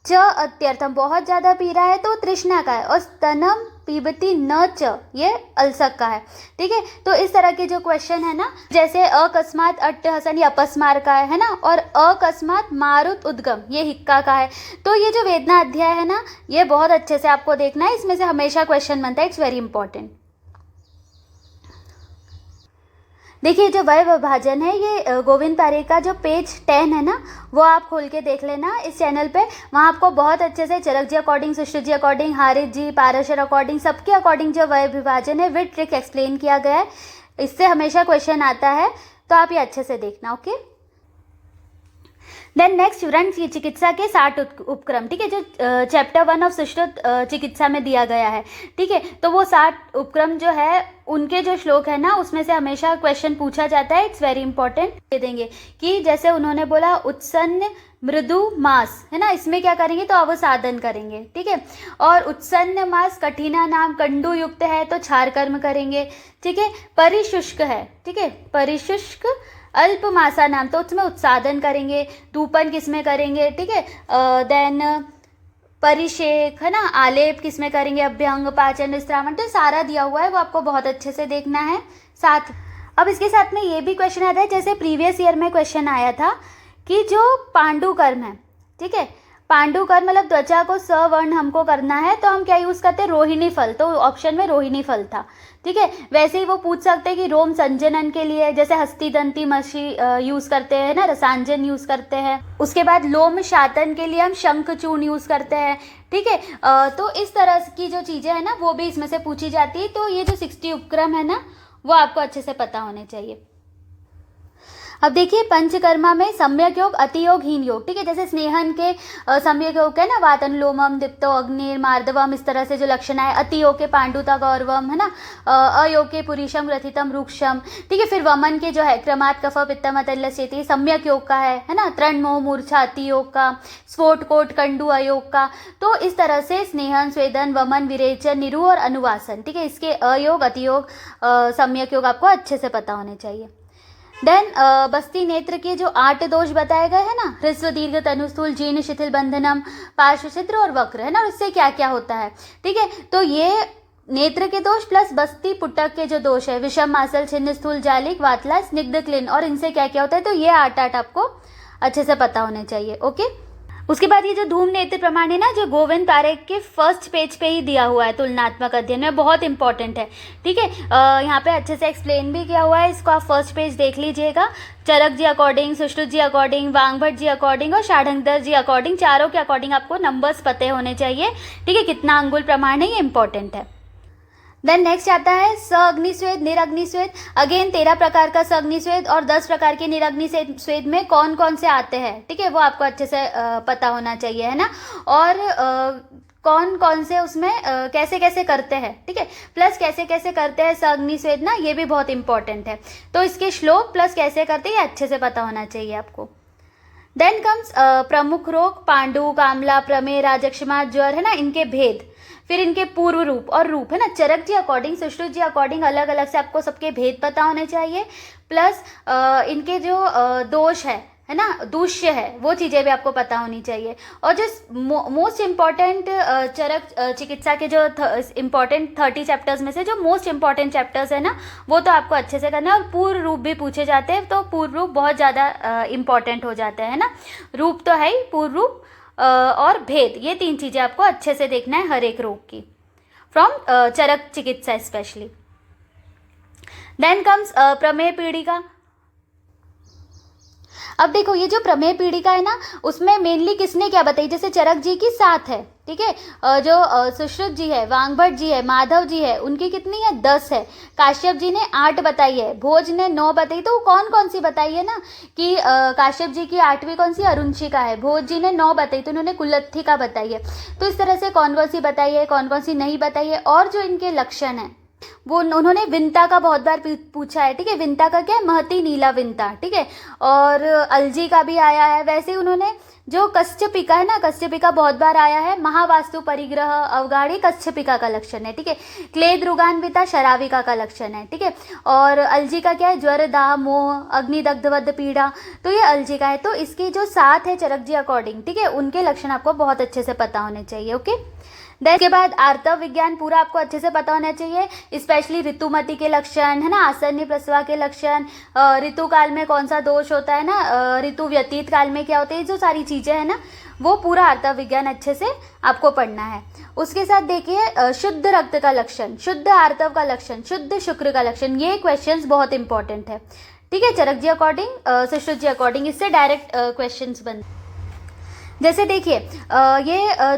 च अत्यर्थम, बहुत ज़्यादा पी रहा है तो तृष्णा का है, और स्तनम पीबती न च, ये अलसक का है, ठीक है। तो इस तरह के जो क्वेश्चन है ना, जैसे अकस्मात अट्टहसन, ये अपस्मार का है ना, और अकस्मात मारुत उद्गम, ये हिक्का का है। तो ये जो वेदना अध्याय है ना, ये बहुत अच्छे से आपको देखना है, इसमें से हमेशा क्वेश्चन बनता है, इट्स वेरी इंपॉर्टेंट। देखिए जो वय विभाजन है, ये गोविंद पारेख का जो पेज 10 है ना, वो आप खोल के देख लेना इस चैनल पे। वहाँ आपको बहुत अच्छे से चरक जी अकॉर्डिंग, सुश्रुत जी अकॉर्डिंग, हारित जी, पाराशर अकॉर्डिंग, सबके अकॉर्डिंग जो वय विभाजन है विद ट्रिक एक्सप्लेन किया गया है। इससे हमेशा क्वेश्चन आता है, तो आप ये अच्छे से देखना, ओके। देन नेक्स्ट व्रण चिकित्सा के 60 उपक्रम, ठीक है, जो चैप्टर 1 ऑफ सुश्रुत चिकित्सा में दिया गया है, ठीक है। तो वो 60 उपक्रम जो है, उनके जो श्लोक है ना, उसमें से हमेशा क्वेश्चन पूछा जाता है, इट्स वेरी इंपॉर्टेंट। दे देंगे कि जैसे उन्होंने बोला उत्सन्न मृदु मास, है ना, इसमें क्या करेंगे, तो अवसादन करेंगे, ठीक है। और उत्सन्न मास कठिना नाम कंडू युक्त है, तो छार कर्म करेंगे, ठीक है। परिशुष्क है, ठीक है, परिशुष्क अल्प मासा नाम, तो उसमें उत्सादन करेंगे। धूपन किसमें करेंगे, ठीक है। देन परिषेक, है ना, आलेप किसमें करेंगे, अभ्यंग, पाचन, विश्रामण, तो सारा दिया हुआ है, वो आपको बहुत अच्छे से देखना है साथ। अब इसके साथ में ये भी क्वेश्चन आता है, जैसे प्रीवियस ईयर में क्वेश्चन आया था कि जो पांडु कर्म है, ठीक है, पांडु कर्म मतलब त्वचा को सवर्ण हमको करना है, तो हम क्या यूज़ करते हैं, रोहिणी फल, तो ऑप्शन में रोहिणी फल था, ठीक है। वैसे ही वो पूछ सकते हैं कि रोम संजनन के लिए जैसे हस्ती दंती मशी यूज़ करते हैं ना, रसांजन यूज़ करते हैं। उसके बाद लोम शातन के लिए हम शंख चूर्ण यूज़ करते हैं, ठीक है। तो इस तरह की जो चीज़ें हैं ना, वो भी इसमें से पूछी जाती है। तो ये जो 60 उपक्रम है ना, वो आपको अच्छे से पता होने चाहिए। अब देखिए पंचकर्मा में सम्यक योग, अति योग, हीन योग, ठीक है। जैसे स्नेहन के सम्यक योग है ना, वातन लोमम दीप्तो अग्निर मार्दवम, इस तरह से जो लक्षण है। अति योग के पांडुता गौरवम, है ना। अयोग के पुरीशम ग्रथितम रूक्षम, ठीक है। फिर वमन के जो है क्रमात् कफ पित्तम अतल्यसेति, सम्यक योग का है ना। तृण मोह मूर्छा अति योग का, स्फोट कोट कंडु अयोग का। तो इस तरह से स्नेहन, स्वेदन, वमन, विरेचन, निरु और अनुवासन, ठीक है, इसके अयोग, अति योग, सम्यक योग आपको अच्छे से पता होने चाहिए। देन बस्ती नेत्र के जो 8 दोष बताए गए हैं ना, ह्रस्व दीर्घ तनुस्थूल जीर्ण शिथिल बंधनम पार्श्व छिद्र और वक्र, है ना, और इससे क्या क्या होता है, ठीक है। तो ये नेत्र के दोष प्लस बस्ती पुटक के जो दोष है, विषम मासल छिन्न स्थूल जालिक वातला स्निग्ध क्लिन, और इनसे क्या क्या होता है, तो ये 8 आपको अच्छे से पता होने चाहिए, ओके। उसके बाद ये जो धूम नेत्र प्रमाण है ना, जो गोविंद पारेख के फर्स्ट पेज पे ही दिया हुआ है तुलनात्मक अध्ययन में, बहुत इंपॉर्टेंट है, ठीक है। यहाँ पे अच्छे से एक्सप्लेन भी किया हुआ है, इसको आप फर्स्ट पेज देख लीजिएगा। चरक जी अकॉर्डिंग, सुश्रुत जी अकॉर्डिंग, वांगभट जी अकॉर्डिंग और षाढ़ंगधर जी अकॉर्डिंग, चारों के अकॉर्डिंग आपको नंबर्स पते होने चाहिए, ठीक है। कितना अंगुल प्रमाण है, ये इंपॉर्टेंट है। देन नेक्स्ट आता है स अग्निस्वेद, निरग्निस्वेद। अगेन 13 प्रकार का स अग्निस्वेद और 10 प्रकार के निरग्निस्वेद में कौन कौन से आते हैं, ठीक है, वो आपको अच्छे से पता होना चाहिए, है ना। और कौन कौन से उसमें कैसे कैसे करते हैं, ठीक है, प्लस कैसे कैसे करते हैं स अग्निस्वेद ना, ये भी बहुत इंपॉर्टेंट है। तो इसके श्लोक प्लस कैसे करते हैं, ये अच्छे से पता होना चाहिए आपको। देन कम्स प्रमुख रोग, पांडु, कामला, प्रमेय, राजक्षमा, ज्वर, है ना, इनके भेद। फिर इनके पूर्व रूप और रूप, है ना, चरक जी अकॉर्डिंग, सुश्रुत जी अकॉर्डिंग अलग अलग से आपको सबके भेद पता होने चाहिए। प्लस इनके जो दोष है ना, दूष्य है, वो चीज़ें भी आपको पता होनी चाहिए। और जो मोस्ट इम्पॉर्टेंट चरक चिकित्सा के जो इम्पॉर्टेंट 30 चैप्टर्स में से जो मोस्ट इम्पॉर्टेंट चैप्टर्स है ना, वो तो आपको अच्छे से करना है। और पूर्व रूप भी पूछे जाते हैं, तो पूर्व रूप बहुत ज़्यादा इम्पॉर्टेंट हो जाते हैं ना। रूप तो है ही, पूर्व रूप और भेद, ये 3 चीज़ें आपको अच्छे से देखना है हर एक रोग की, फ्रॉम चरक चिकित्सा स्पेशली। देन कम्स प्रमेय पीड़िका। अब देखो ये जो प्रमेय पीड़िका है ना, उसमें मेनली किसने क्या बताई, जैसे चरक जी की 7 है, ठीक है, जो सुश्रुत जी है, वांगभट जी है, माधव जी है, उनकी कितनी है 10 है, काश्यप जी ने 8 बताई है, भोज ने 9 बताई। तो कौन कौन सी बताई है ना कि काश्यप जी की 8वीं कौन सी अरुणशिका है, भोज जी ने 9 बताई तो उन्होंने कुलत्थिका बताई है। तो इस तरह से कौन कौन सी बताई है, कौन कौन सी नहीं बताई है, और जो इनके लक्षण है वो उन्होंने विंता का बहुत बार पूछा है, ठीक है, विंता का क्या है, महती नीला विंता, ठीक है, और अलजी का भी आया है। वैसे ही उन्होंने जो कश्यपिका है ना, कश्यपिका बहुत बार आया है, महावास्तु परिग्रह अवगाढ़ी कश्यपिका का लक्षण है, ठीक है, क्लेद रुगान्विता शराविका का लक्षण है, ठीक है, और अलजी का क्या है, ज्वर दाह मोह अग्निदग्धवद पीड़ा, तो ये अलजी का है। तो इसकी जो 7 है चरक जी अकॉर्डिंग, ठीक है, उनके लक्षण आपको बहुत अच्छे से पता होने चाहिए। ओके, देन के बाद आर्तव विज्ञान पूरा आपको अच्छे से पता होना चाहिए, स्पेशली ऋतुमती के लक्षण है ना, आसन्य प्रसवा के लक्षण, ऋतु काल में कौन सा दोष होता है ना, ऋतु व्यतीत काल में क्या होते हैं, जो सारी चीज़ें हैं ना, वो पूरा आर्तव विज्ञान अच्छे से आपको पढ़ना है। उसके साथ देखिए शुद्ध रक्त का लक्षण, शुद्ध आर्तव का लक्षण, शुद्ध शुक्र का लक्षण, ये क्वेश्चंस बहुत इंपॉर्टेंट है, ठीक है, चरक जी अकॉर्डिंग, सुश्रुत जी अकॉर्डिंग, इससे डायरेक्ट क्वेश्चंस बनते। जैसे देखिए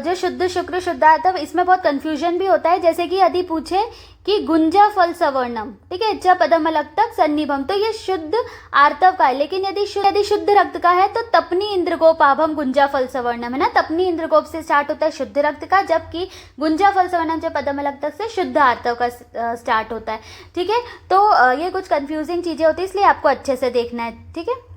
जो शुद्ध शुक्र शुद्ध आर्तव, इसमें बहुत कंफ्यूजन भी होता है। जैसे कि यदि पूछे कि गुंजा फल सवर्णम, ठीक है, च पदम अलक्तक सन्निभम, तो ये शुद्ध आर्तव का है। लेकिन यदि शुद्ध रक्त का है तो तपनी इंद्रगोपाभम गुंजा फल सवर्णम है ना, तपनी इंद्रगोप से स्टार्ट होता है शुद्ध रक्त का, जबकि गुंजा फल सवर्णम च पदम अलक्तक से शुद्ध आर्तव का स्टार्ट होता है, ठीक है। तो ये कुछ कंफ्यूजिंग चीजें होती है, इसलिए आपको अच्छे से देखना है, ठीक है।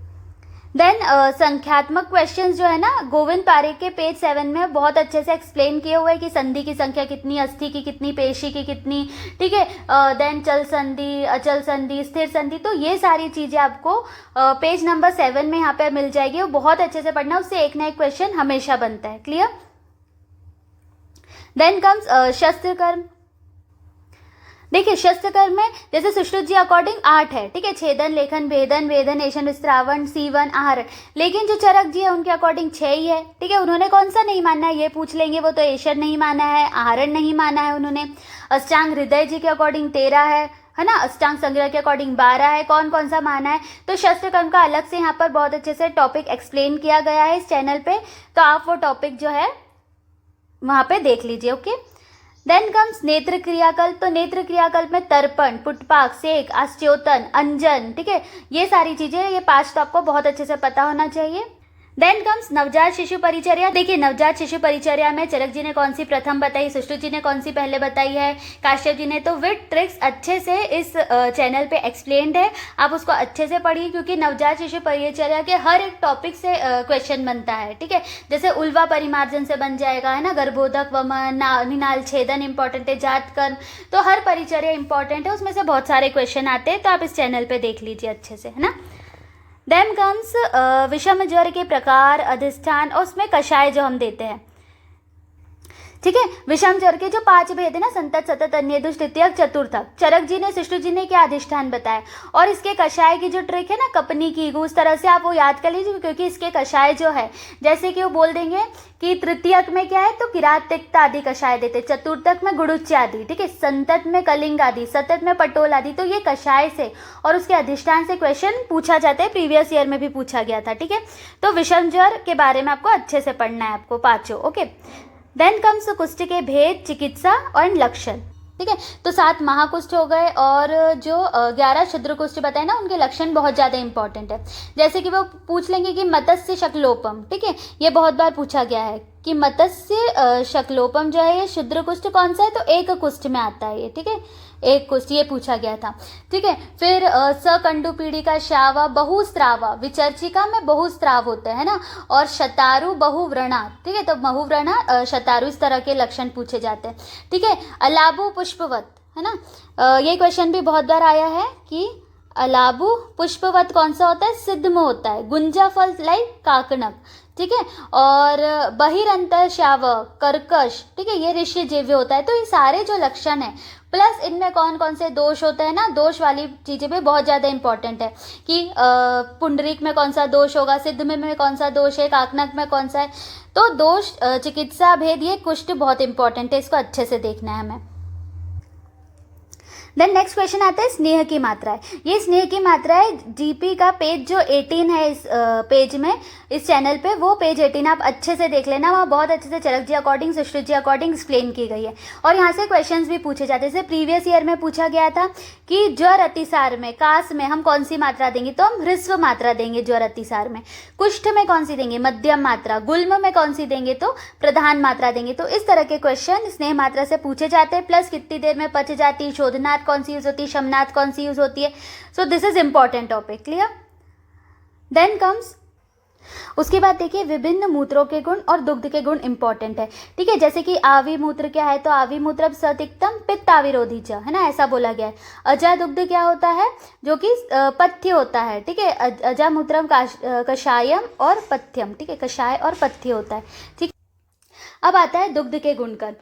देन संख्यात्मक क्वेश्चंस जो है ना, गोविंद पारेख के पेज 7 में बहुत अच्छे से एक्सप्लेन किए हुए हैं कि संधि की संख्या कितनी, अस्थि की कितनी, पेशी की कितनी, ठीक है, देन चल संधि, अचल संधि, स्थिर संधि, तो ये सारी चीज़ें आपको पेज नंबर 7 में यहाँ पे मिल जाएगी। वो बहुत अच्छे से पढ़ना, उससे एक ना एक क्वेश्चन हमेशा बनता है। क्लियर? देन कम्स शस्त्र कर्म। देखिए शस्त्र कर्म में जैसे सुश्रुत जी अकॉर्डिंग 8 है, ठीक है, छेदन, लेखन, भेदन, वेदन, एशन, विस्त्रावण, सीवन, आहरण। लेकिन जो चरक जी है उनके अकॉर्डिंग 6 ही है, ठीक है। उन्होंने कौन सा नहीं माना है ये पूछ लेंगे, वो तो एशन नहीं माना है, आहरण नहीं माना है उन्होंने। अष्टांग हृदय जी के अकॉर्डिंग 13 है ना, अष्टांग संग्रह के अकॉर्डिंग 12 है। कौन कौन सा माना है, तो शस्त्र कर्म का अलग से यहाँ पर बहुत अच्छे से टॉपिक एक्सप्लेन किया गया है इस चैनल पे, तो आप वो टॉपिक जो है वहाँ पे देख लीजिए। ओके, देन कम्स नेत्र क्रियाकल्प। तो नेत्र क्रियाकल्प में तर्पण, पुटपाक, सेक, आस्त्योतन, अंजन, ठीक है, ये सारी चीजें, ये 5 तो आपको बहुत अच्छे से पता होना चाहिए। देन कम्स नवजात शिशु परिचर्या। देखिए नवजात शिशु परिचर्या में चरक जी ने कौन सी प्रथम बताई, सुश्रुत जी ने कौन सी पहले बताई है, काश्यप जी ने, तो विद ट्रिक्स अच्छे से इस चैनल पे एक्सप्लेन्ड है, आप उसको अच्छे से पढ़िए, क्योंकि नवजात शिशु परिचर्या के हर एक टॉपिक से क्वेश्चन बनता है, ठीक है। जैसे उल्वा परिमार्जन से बन जाएगा, है ना, गर्भोदक वमन, निनाल छेदन इंपॉर्टेंट है, जात कर्म, तो हर परिचर्या इंपॉर्टेंट है, उसमें से बहुत सारे क्वेश्चन आते हैं, तो आप इस चैनल पे देख लीजिए अच्छे से, है ना। देन कम्स विषम ज्वर के प्रकार, अधिष्ठान, और उसमें कषाय जो हम देते हैं, ठीक है। विषम ज्वर के जो 5 भेद है ना, संतत, सतत, अन्यदुष, तृतीयक, चतुर्थक, चरक जी ने, सुश्रुत जी ने क्या अधिष्ठान बताया, और इसके कषाय की जो ट्रिक है ना, कपनी की, उस तरह से आप वो याद कर लीजिए, क्योंकि इसके कषाय जो है, जैसे कि वो बोल देंगे कि तृतीयक में क्या है, तो किरात, तिक्त आदि कषाय देते, चतुर्थक में गुड़ुच्च आदि, ठीक है, संतत में कलिंग आदि, सतत में पटोल आदि, तो ये कषाय से और उसके अधिष्ठान से क्वेश्चन पूछा जाता है, प्रीवियस ईयर में भी पूछा गया था, ठीक है। तो विषम ज्वर के बारे में आपको अच्छे से पढ़ना है, आपको 5। ओके, देन कम्स कुष्ठ के भेद, चिकित्सा और लक्षण, ठीक है। तो 7 महाकुष्ठ हो गए, और जो 11 क्षुद्र कुष्ठ बताए ना, उनके लक्षण बहुत ज़्यादा इंपॉर्टेंट है। जैसे कि वो पूछ लेंगे कि मत्स्य शकलोपम, ठीक है, ये बहुत बार पूछा गया है कि मत्स्य शकलोपम जो है ये क्षुद्र कुष्ठ कौन सा है, तो एक कुष्ठ में आता है ये, ठीक है, एक कुष्ठ, ये पूछा गया था, ठीक है। फिर सकंडु पीड़िका, श्रावा, बहुस्त्रावा, विचर्चिका में बहुस्त्राव होते हैं ना, और शतारु, बहुव्रणा, ठीक है, तो बहुव्रणा, शतारु, इस तरह के लक्षण पूछे जाते हैं, ठीक है। अलाबु पुष्पवत, है ना, ये क्वेश्चन भी बहुत बार आया है कि अलाबु पुष्पवत कौन सा होता है, सिद्ध में होता है, गुंजा फल लाइक काकणक, ठीक है, और बहिरंतर श्याव, कर्कश, ठीक है, ये ऋषि जीव्य होता है। तो ये सारे जो लक्षण है, प्लस इनमें कौन कौन से दोष होते हैं ना, दोष वाली चीज़ें भी बहुत ज़्यादा इंपॉर्टेंट है कि पुंडरीक में कौन सा दोष होगा, सिद्ध में कौन सा दोष है, काकनक में कौन सा है, तो दोष, चिकित्सा भेद, ये कुष्ठ बहुत इंपॉर्टेंट है, इसको अच्छे से देखना है हमें। देन नेक्स्ट क्वेश्चन आता है स्नेह की मात्रा। ये स्नेह की मात्रा है, जीपी का पेज जो 18 है इस पेज में, इस चैनल पे, वो पेज 18 आप अच्छे से देख लेना, वहाँ बहुत अच्छे से चरक जी अकॉर्डिंग, सुश्रुत जी अकॉर्डिंग एक्सप्लेन की गई है। और यहाँ से क्वेश्चंस भी पूछे जाते हैं। जैसे प्रीवियस ईयर में पूछा गया था कि ज्वर अतिसार में, कास में हम कौन सी मात्रा देंगे, तो हम ह्रस्व मात्रा देंगे ज्वर अतिसार में। कुष्ठ में कौन सी देंगे, मध्यम मात्रा। गुल्म में कौन सी देंगे, तो प्रधान मात्रा देंगे। तो इस तरह के क्वेश्चन स्नेह मात्रा से पूछे जाते हैं। प्लस कितनी देर में पच जाती, शोधनाथ कौन सी यूज होती है, शमनाथ कौन सी यूज होती है। So this is important topic, clear. Then comes, उसके बाद देखिए विभिन्न मूत्रों के गुण और दुग्ध के गुण इंपॉर्टेंट है, ठीक है। जैसे कि आवी मूत्र क्या है, तो आवी मूत्र सतिक्तम पित्त आविरोधी च, है ना, ऐसा बोला गया है। अजा दुग्ध क्या होता है, जो कि पथ्य होता है, ठीक है। अजा मूत्रम कषायम और पथ्यम, ठीक है, कषाय और पथ्य होता है, ठीक। अब आता है दुग्ध के गुणकर्म।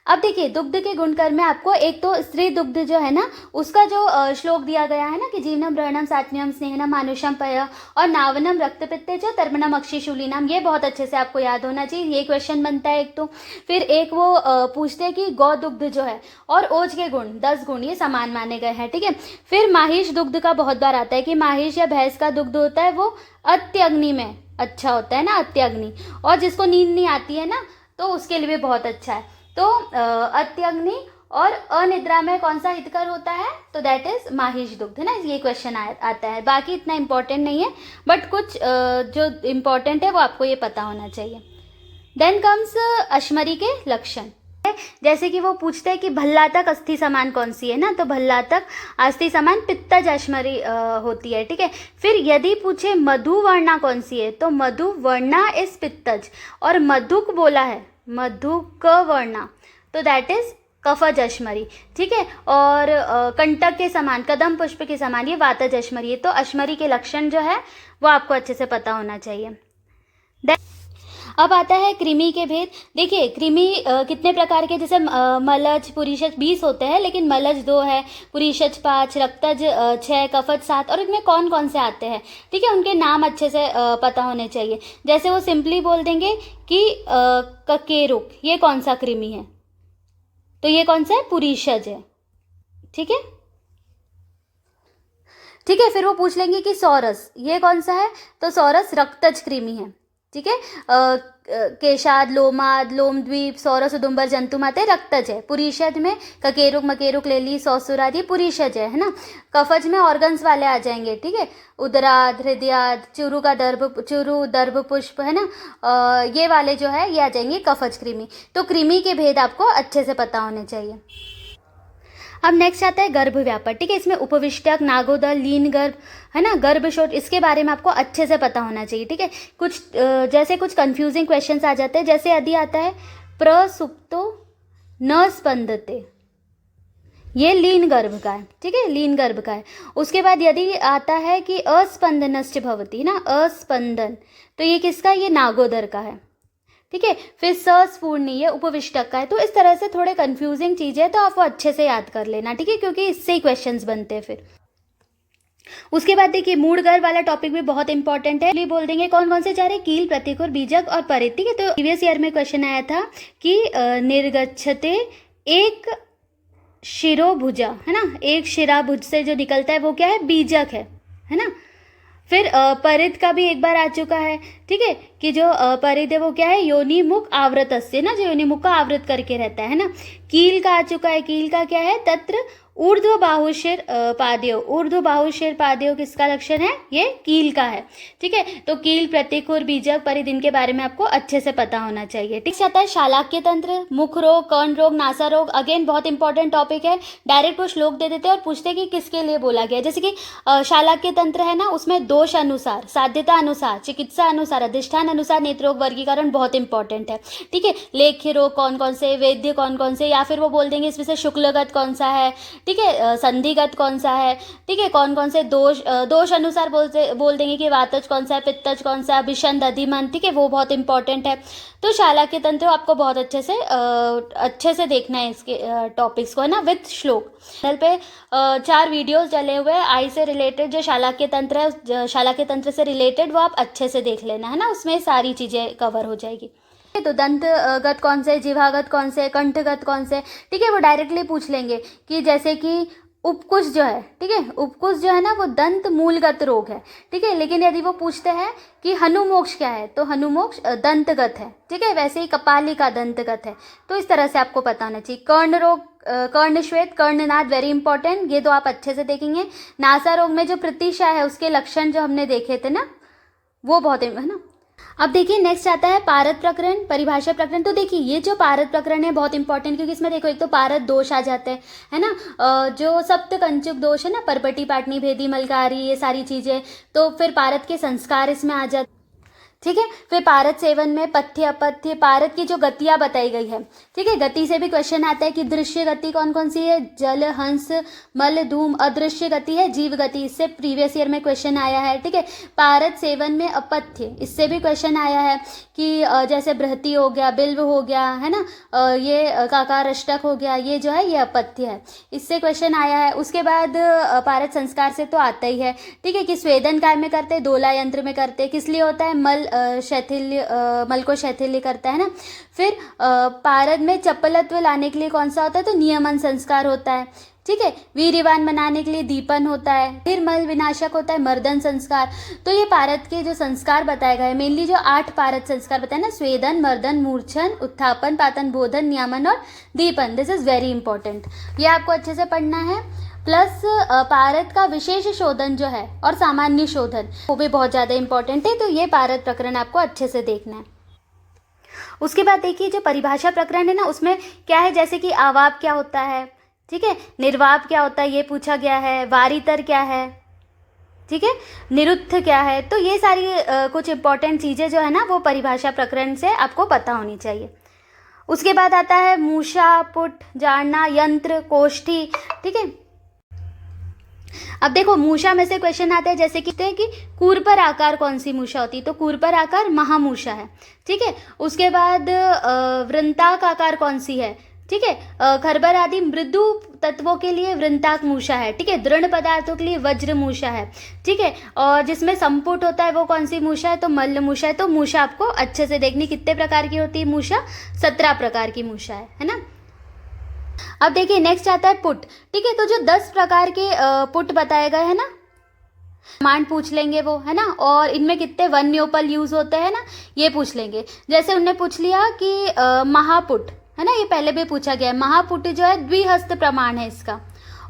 अब देखिए दुग्ध के गुणकर्म में आपको एक तो स्त्री दुग्ध जो है ना, उसका जो श्लोक दिया गया है ना कि जीवनम ब्रणम सात्म्यम स्नेहनम मानुषम पय और नावनम रक्तपित्ते च तर्मणम अक्षिशूलिनम, ये बहुत अच्छे से आपको याद होना चाहिए, ये क्वेश्चन बनता है एक तो। फिर एक वो पूछते हैं कि गौ दुग्ध जो है और ओज के गुण 10 गुण ये समान माने गए हैं, ठीक है। फिर माहिष दुग्ध का बहुत बार आता है कि माहिष या भैंस का दुग्ध होता है वो अत्यग्नि में अच्छा होता है ना, अत्यग्नि, और जिसको नींद नहीं आती है ना तो उसके लिए भी बहुत अच्छा है। तो अत्यग्नि और अनिद्रा में कौन सा हितकर होता है, तो दैट इज माहिष दुग्ध, है ना, ये क्वेश्चन आता है। बाकी इतना इंपॉर्टेंट नहीं है, बट कुछ जो इम्पोर्टेंट है वो आपको ये पता होना चाहिए। देन कम्स अश्मरी के लक्षण। जैसे कि वो पूछते हैं कि भल्लातक अस्थि समान कौन सी है ना, तो भल्लातक अस्थि समान पित्तज अश्मरी होती है, ठीक है। फिर यदि पूछे मधु वर्णा कौन सी है, तो मधु वर्णा इज पित्तज, और मधुक बोला है मधु क वर्णा, तो दैट इज कफज अश्मरी, ठीक है। और कंटक के समान, कदम पुष्प के समान, ये वातज अश्मरी है। तो अश्मरी के लक्षण जो है वो आपको अच्छे से पता होना चाहिए। अब आता है कृमि के भेद। देखिए कृमि कितने प्रकार के, जैसे मलज पुरीषज 20 होते हैं, लेकिन मलज 2 है, पुरीषज 5, रक्तज 6, कफज 7, और इनमें कौन कौन से आते हैं, ठीक है, उनके नाम अच्छे से पता होने चाहिए। जैसे वो सिंपली बोल देंगे कि ककेरुक, ये कौन सा कृमि है, तो ये कौन सा है, पुरीषज है, ठीक है, ठीक है। फिर वो पूछ लेंगे कि सौरस, ये कौन सा है, तो सौरस रक्तज कृमि है, ठीक है। केशाद, लोमाद, लोमद्वीप, सौरस, उदुम्बर, जंतुमते रक्तज है। पुरीषज में ककेरुक, मकेरुक, लेली, सौसुराद, ये पुरीषज है ना। कफज में ऑर्गन्स वाले आ जाएंगे, ठीक है, उदराद, हृदयाद, चुरु का दर्भ, चुरु दर्भ पुष्प, है ना, ये वाले जो है ये आ जाएंगे कफज कृमि। तो कृमि के भेद आपको अच्छे से पता होने चाहिए। अब नेक्स्ट आता है गर्भ व्यापर, ठीक है। इसमें उपविष्टक, नागोदर, लीन गर्भ, है ना, गर्भशोथ, इसके बारे में आपको अच्छे से पता होना चाहिए, ठीक है। कुछ जैसे कुछ कंफ्यूजिंग क्वेश्चंस आ जाते हैं, जैसे यदि आता है प्रसुप्तो न स्पंदते, ये लीन गर्भ का है, ठीक है, लीन गर्भ का है। उसके बाद यदि आता है कि अस्पंदनश्च भवति ना, अस्पंदन, तो ये किसका, ये नागोदर का है, ठीक है। फिर सस्फूर्णी, ये उपविष्टक का है। तो इस तरह से थोड़े कंफ्यूजिंग चीजें है, तो आप वो अच्छे से याद कर लेना, ठीक है, क्योंकि इससे ही क्वेश्चंस बनते हैं। फिर उसके बाद देखिए मूड गर्भ वाला टॉपिक भी बहुत इंपॉर्टेंट है। बोल देंगे कौन कौन से जा रहे, कील, प्रतिकुर, बीजक और परित, ठीक है। तो प्रीवियस ईयर में क्वेश्चन आया था कि निर्गच्छते एक शिरोभुजा, है ना, एक शिराभुज से जो निकलता है वो क्या है, बीजक है ना। फिर परित का भी एक बार आ चुका है, ठीक है, कि जो परित है वो क्या है, योनि मुख आवृतस्य ना, जो योनि मुख का आवृत करके रहता है ना। कील का आ चुका है, कील का क्या है, तत्र ऊर्ध्व बाहुशिर पादयो, ऊर्ध्व बाहुशिर पादयो किसका लक्षण है, ये कील का है, ठीक है। तो कील, प्रतिकुर, बीजक, परित, इनके बारे में आपको अच्छे से पता होना चाहिए, ठीक है। शालाक्य तंत्र, मुख रोग, कर्ण रोग, नासा रोग, अगेन बहुत इंपॉर्टेंट टॉपिक है। डायरेक्ट वो श्लोक दे देते हैं और पूछते हैं कि किसके लिए बोला गया। जैसे कि शालाक्य तंत्र है ना, उसमें दोष अनुसार, साध्यता अनुसार, चिकित्सा अनुसार, अधिष्ठान अनुसार नेत्रोग वर्गीकरण बहुत इंपॉर्टेंट है, ठीक है। लेख्य रोग कौन कौन से, वेद्य कौन कौन से, या फिर वो बोल देंगे इसमें से शुक्लगत कौन सा है, ठीक है, संधिगत कौन सा है, ठीक है, कौन कौन से दोष अनुसार बोल देंगे कि वातज कौन सा है, पित्तज कौन सा है, भिषण, दधिमन, ठीक है, वो बहुत इंपॉर्टेंट है। तो शालाक्य तंत्र आपको बहुत अच्छे से देखना है इसके टॉपिक्स को, है ना, विथ श्लोक। चैनल पे 4 वीडियोस डले हुए हैं आई से रिलेटेड, जो शालाक्य तंत्र है, शालाक्य तंत्र से रिलेटेड, वो आप अच्छे से देख लेना, है ना, उसमें सारी चीज़ें कवर हो जाएगी। तो दंतगत कौन से, जिह्वागत कौन से, कंठगत कौन से, ठीक है, वो डायरेक्टली पूछ लेंगे कि जैसे कि उपकुश जो है, ठीक है, उपकुश जो है ना वो दंत मूलगत रोग है, ठीक है। लेकिन यदि वो पूछते हैं कि हनुमोक्ष क्या है, तो हनुमोक्ष दंतगत है, ठीक है। वैसे ही कपालिका दंतगत है। तो इस तरह से आपको पता होना चाहिए। कर्ण रोग, कर्णश्वेत, कर्णनाद, वेरी इंपॉर्टेंट, ये तो आप अच्छे से देखेंगे। नासा रोग में जो प्रतिशा है उसके लक्षण जो हमने देखे थे ना, वो बहुत है ना। अब देखिए नेक्स्ट आता है पारद प्रकरण, परिभाषा प्रकरण। तो देखिए ये जो पारद प्रकरण है बहुत इंपॉर्टेंट, क्योंकि इसमें देखो एक तो पारद दोष आ जाते हैं, है ना, जो सप्त कंचुक दोष है ना, परपटी, पाटनी, भेदी, मलकारी, ये सारी चीजें, तो फिर पारद के संस्कार इसमें आ जाते, ठीक है। फिर पारद सेवन में पथ्य, अपथ्य, पारद की जो गतियां बताई गई है, ठीक है। गति से भी क्वेश्चन आता है कि दृश्य गति कौन कौन सी है, जल, हंस, मल, धूम। अदृश्य गति है जीव गति, इससे प्रीवियस ईयर में क्वेश्चन आया है, ठीक है। पारद सेवन में अपथ्य, इससे भी क्वेश्चन आया है कि जैसे बृहति हो गया, बिल्व हो गया, है ना, ये काकार अष्टक हो गया, ये जो है ये अपथ्य है, इससे क्वेश्चन आया है। उसके बाद पारद संस्कार से तो आता ही है, ठीक है, कि स्वेदन काय में करते, दोला यंत्र में करते, किस लिए होता है, मल शैथिल्य, मल को शैथिल्य करता है ना। फिर पारद में चपलत्व लाने के लिए कौन सा होता है, तो नियमन संस्कार होता है, ठीक है। वीर्यवान बनाने के लिए दीपन होता है। फिर मल विनाशक होता है मर्दन संस्कार। तो ये पारद के जो संस्कार बताए गए, मेनली जो 8 पारद संस्कार बताए ना, स्वेदन, मर्दन, मूर्छन, उत्थापन, पातन, बोधन, नियमन और दीपन, दिस इज वेरी इंपॉर्टेंट, ये आपको अच्छे से पढ़ना है। प्लस पारद का विशेष शोधन जो है और सामान्य शोधन, वो भी बहुत ज़्यादा इंपॉर्टेंट है। तो ये पारद प्रकरण आपको अच्छे से देखना है। उसके बाद देखिए जो परिभाषा प्रकरण है ना, उसमें क्या है, जैसे कि आवाप क्या होता है, ठीक है, निर्वाप क्या होता है ये पूछा गया है, वारितर क्या है, ठीक है, निरुद्ध क्या है। तो ये सारी कुछ इंपॉर्टेंट चीज़ें जो है ना, वो परिभाषा प्रकरण से आपको पता होनी चाहिए। उसके बाद आता है मूषा, पुट, जाड़ना, यंत्र, कोष्ठी, ठीक है। अब देखो मूषा में से क्वेश्चन आता है, जैसे कि कूर्पर आकार कौन सी मूषा होती है, तो कूर्पर आकार महामूषा है, ठीक है। उसके बाद वृंताक आकार कौन सी है, ठीक है, खरबर आदि मृदु तत्वों के लिए वृंताक मूषा है, ठीक है। दृढ़ पदार्थों के लिए वज्र मूषा है, ठीक है। और जिसमें संपुट होता है वो कौन सी मूषा है, तो मल्ल मूषा है। तो मूषा आपको अच्छे से देखनी, कितने प्रकार की होती है मूषा, 17 प्रकार की मूषा है ना। अब देखिए नेक्स्ट आता है पुट, ठीक है। तो जो 10 प्रकार के पुट बताए गए हैं ना, कमांड पूछ लेंगे वो, है ना, और इनमें कितने वन्योपल यूज होते हैं ना, ये पूछ लेंगे। जैसे उनने पूछ लिया कि महापुट, है ना, ये पहले भी पूछा गया है। महापुट जो है द्विहस्त प्रमाण है इसका,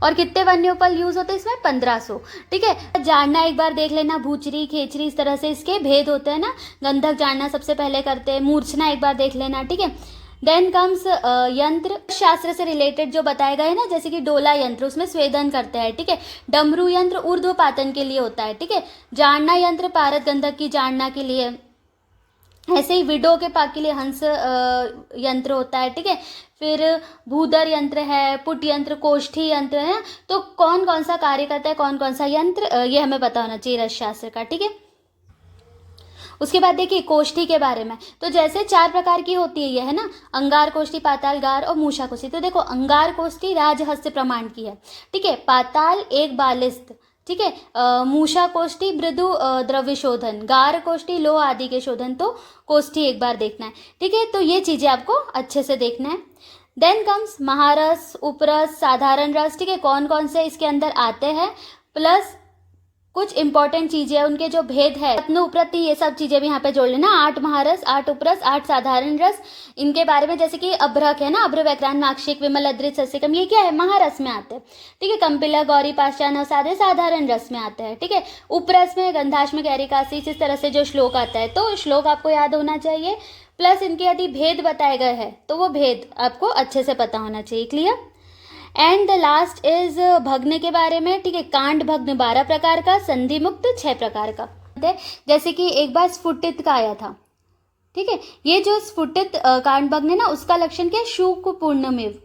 और कितने वन्योपल यूज होते हैं इसमें, 1500, ठीक है। जानना एक बार देख लेना, भूचरी, खेचरी, इस तरह से इसके भेद होते हैं ना। गंधक जानना सबसे पहले करते हैं, मूर्छना एक बार देख लेना, ठीक है। देन कम्स यंत्र, शास्त्र से रिलेटेड जो बताए गए ना, जैसे कि डोला यंत्र, उसमें स्वेदन करते हैं, ठीक है। डमरू यंत्र ऊर्ध्वपातन के लिए होता है, ठीक है। जानना यंत्र पारद गंधक की जानना के लिए, ऐसे ही विडो के पाक के लिए हंस यंत्र होता है, ठीक है। फिर भूदर यंत्र है, पुट यंत्र, कोष्ठी यंत्र है। तो कौन कौन सा कार्य करता है, कौन कौन सा यंत्र, ये हमें पता होना चाहिए रसशास्त्र का, ठीक है। उसके बाद देखिए कोष्ठी के बारे में, तो जैसे 4 प्रकार की होती है ये, है ना, अंगार कोष्ठी, पाताल, गार और मूषा कोष्ठी। तो देखो अंगार कोष्ठी राजहस्य प्रमाण की है, ठीक है। पाताल एक बालिस्त, ठीक है। मूषा कोष्ठी मृदु द्रव्य शोधन, गार कोष्ठी लोह आदि के शोधन। तो कोष्ठी एक बार देखना है, ठीक है। तो ये चीजें आपको अच्छे से देखना है। देन कम्स महारस, उपरस, साधारण रस, ठीक है। कौन कौन से इसके अंदर आते हैं, प्लस कुछ इंपॉर्टेंट चीजें, उनके जो भेद है, रत्न उपरति, ये सब चीजें भी यहाँ पे जोड़ लेना। 8 महारस, 8 उपरस, 8 साधारण रस, इनके बारे में, जैसे कि अभ्रक है ना, अभ्र, व्याक्रांत, माक्षिक, विमल, अद्रित, सस्यकम, ये क्या है, महारस में आते हैं, ठीक है। कंपिला, गौरी, पाषाण, साधे साधारण रस में आते हैं, ठीक है। उपरस में गंधाश्म, गैरिकासी, इस तरह से जो श्लोक आता है, तो श्लोक आपको याद होना चाहिए। प्लस इनके यदि भेद बताए गए हैं तो वो भेद आपको अच्छे से पता होना चाहिए, clear. And the last is भग्न के बारे में, ठीक है। कांड भग्न 12 प्रकार का, संधि मुक्त 6 प्रकार का, जैसे कि एक बार स्फुटित का आया था, ठीक है। ये जो स्फुटित कांड भग्न है ना, उसका लक्षण क्या है, शूक पूर्णमेव,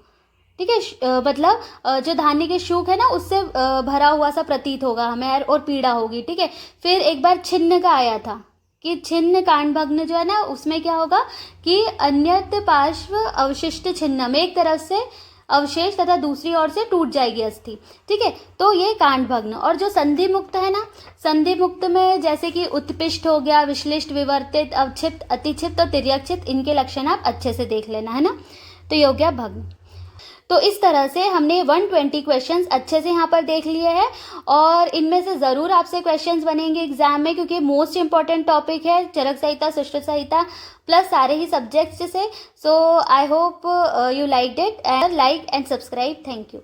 ठीक है। मतलब जो धान्य के शूक है ना, उससे भरा हुआ सा प्रतीत होगा हमें और पीड़ा होगी, ठीक है। फिर एक बार छिन्न का आया था, कि छिन्न कांड भग्न जो है ना, उसमें क्या होगा कि अन्यत पार्श्व अवशिष्ट छिन्नम, एक तरफ से अवशेष तथा दूसरी ओर से टूट जाएगी अस्थि। ठीक है, तो ये कांड भग्न। और जो संधि मुक्त है ना, संधि मुक्त में जैसे कि उत्पिष्ट हो गया, विश्लिष्ट, विवर्तित, अवक्षिप्त, अतिक्षिप्त और तिर्यक्षिप्त, इनके लक्षण आप अच्छे से देख लेना, है ना। तो ये हो गया भग्न। तो इस तरह से हमने 120 क्वेश्चंस अच्छे से यहाँ पर देख लिए हैं और इनमें से ज़रूर आपसे क्वेश्चंस बनेंगे एग्जाम में, क्योंकि मोस्ट इंपॉर्टेंट टॉपिक है चरक संहिता, सुश्रुत संहिता प्लस सारे ही सब्जेक्ट्स से। So I hope you liked it and like and subscribe. Thank you.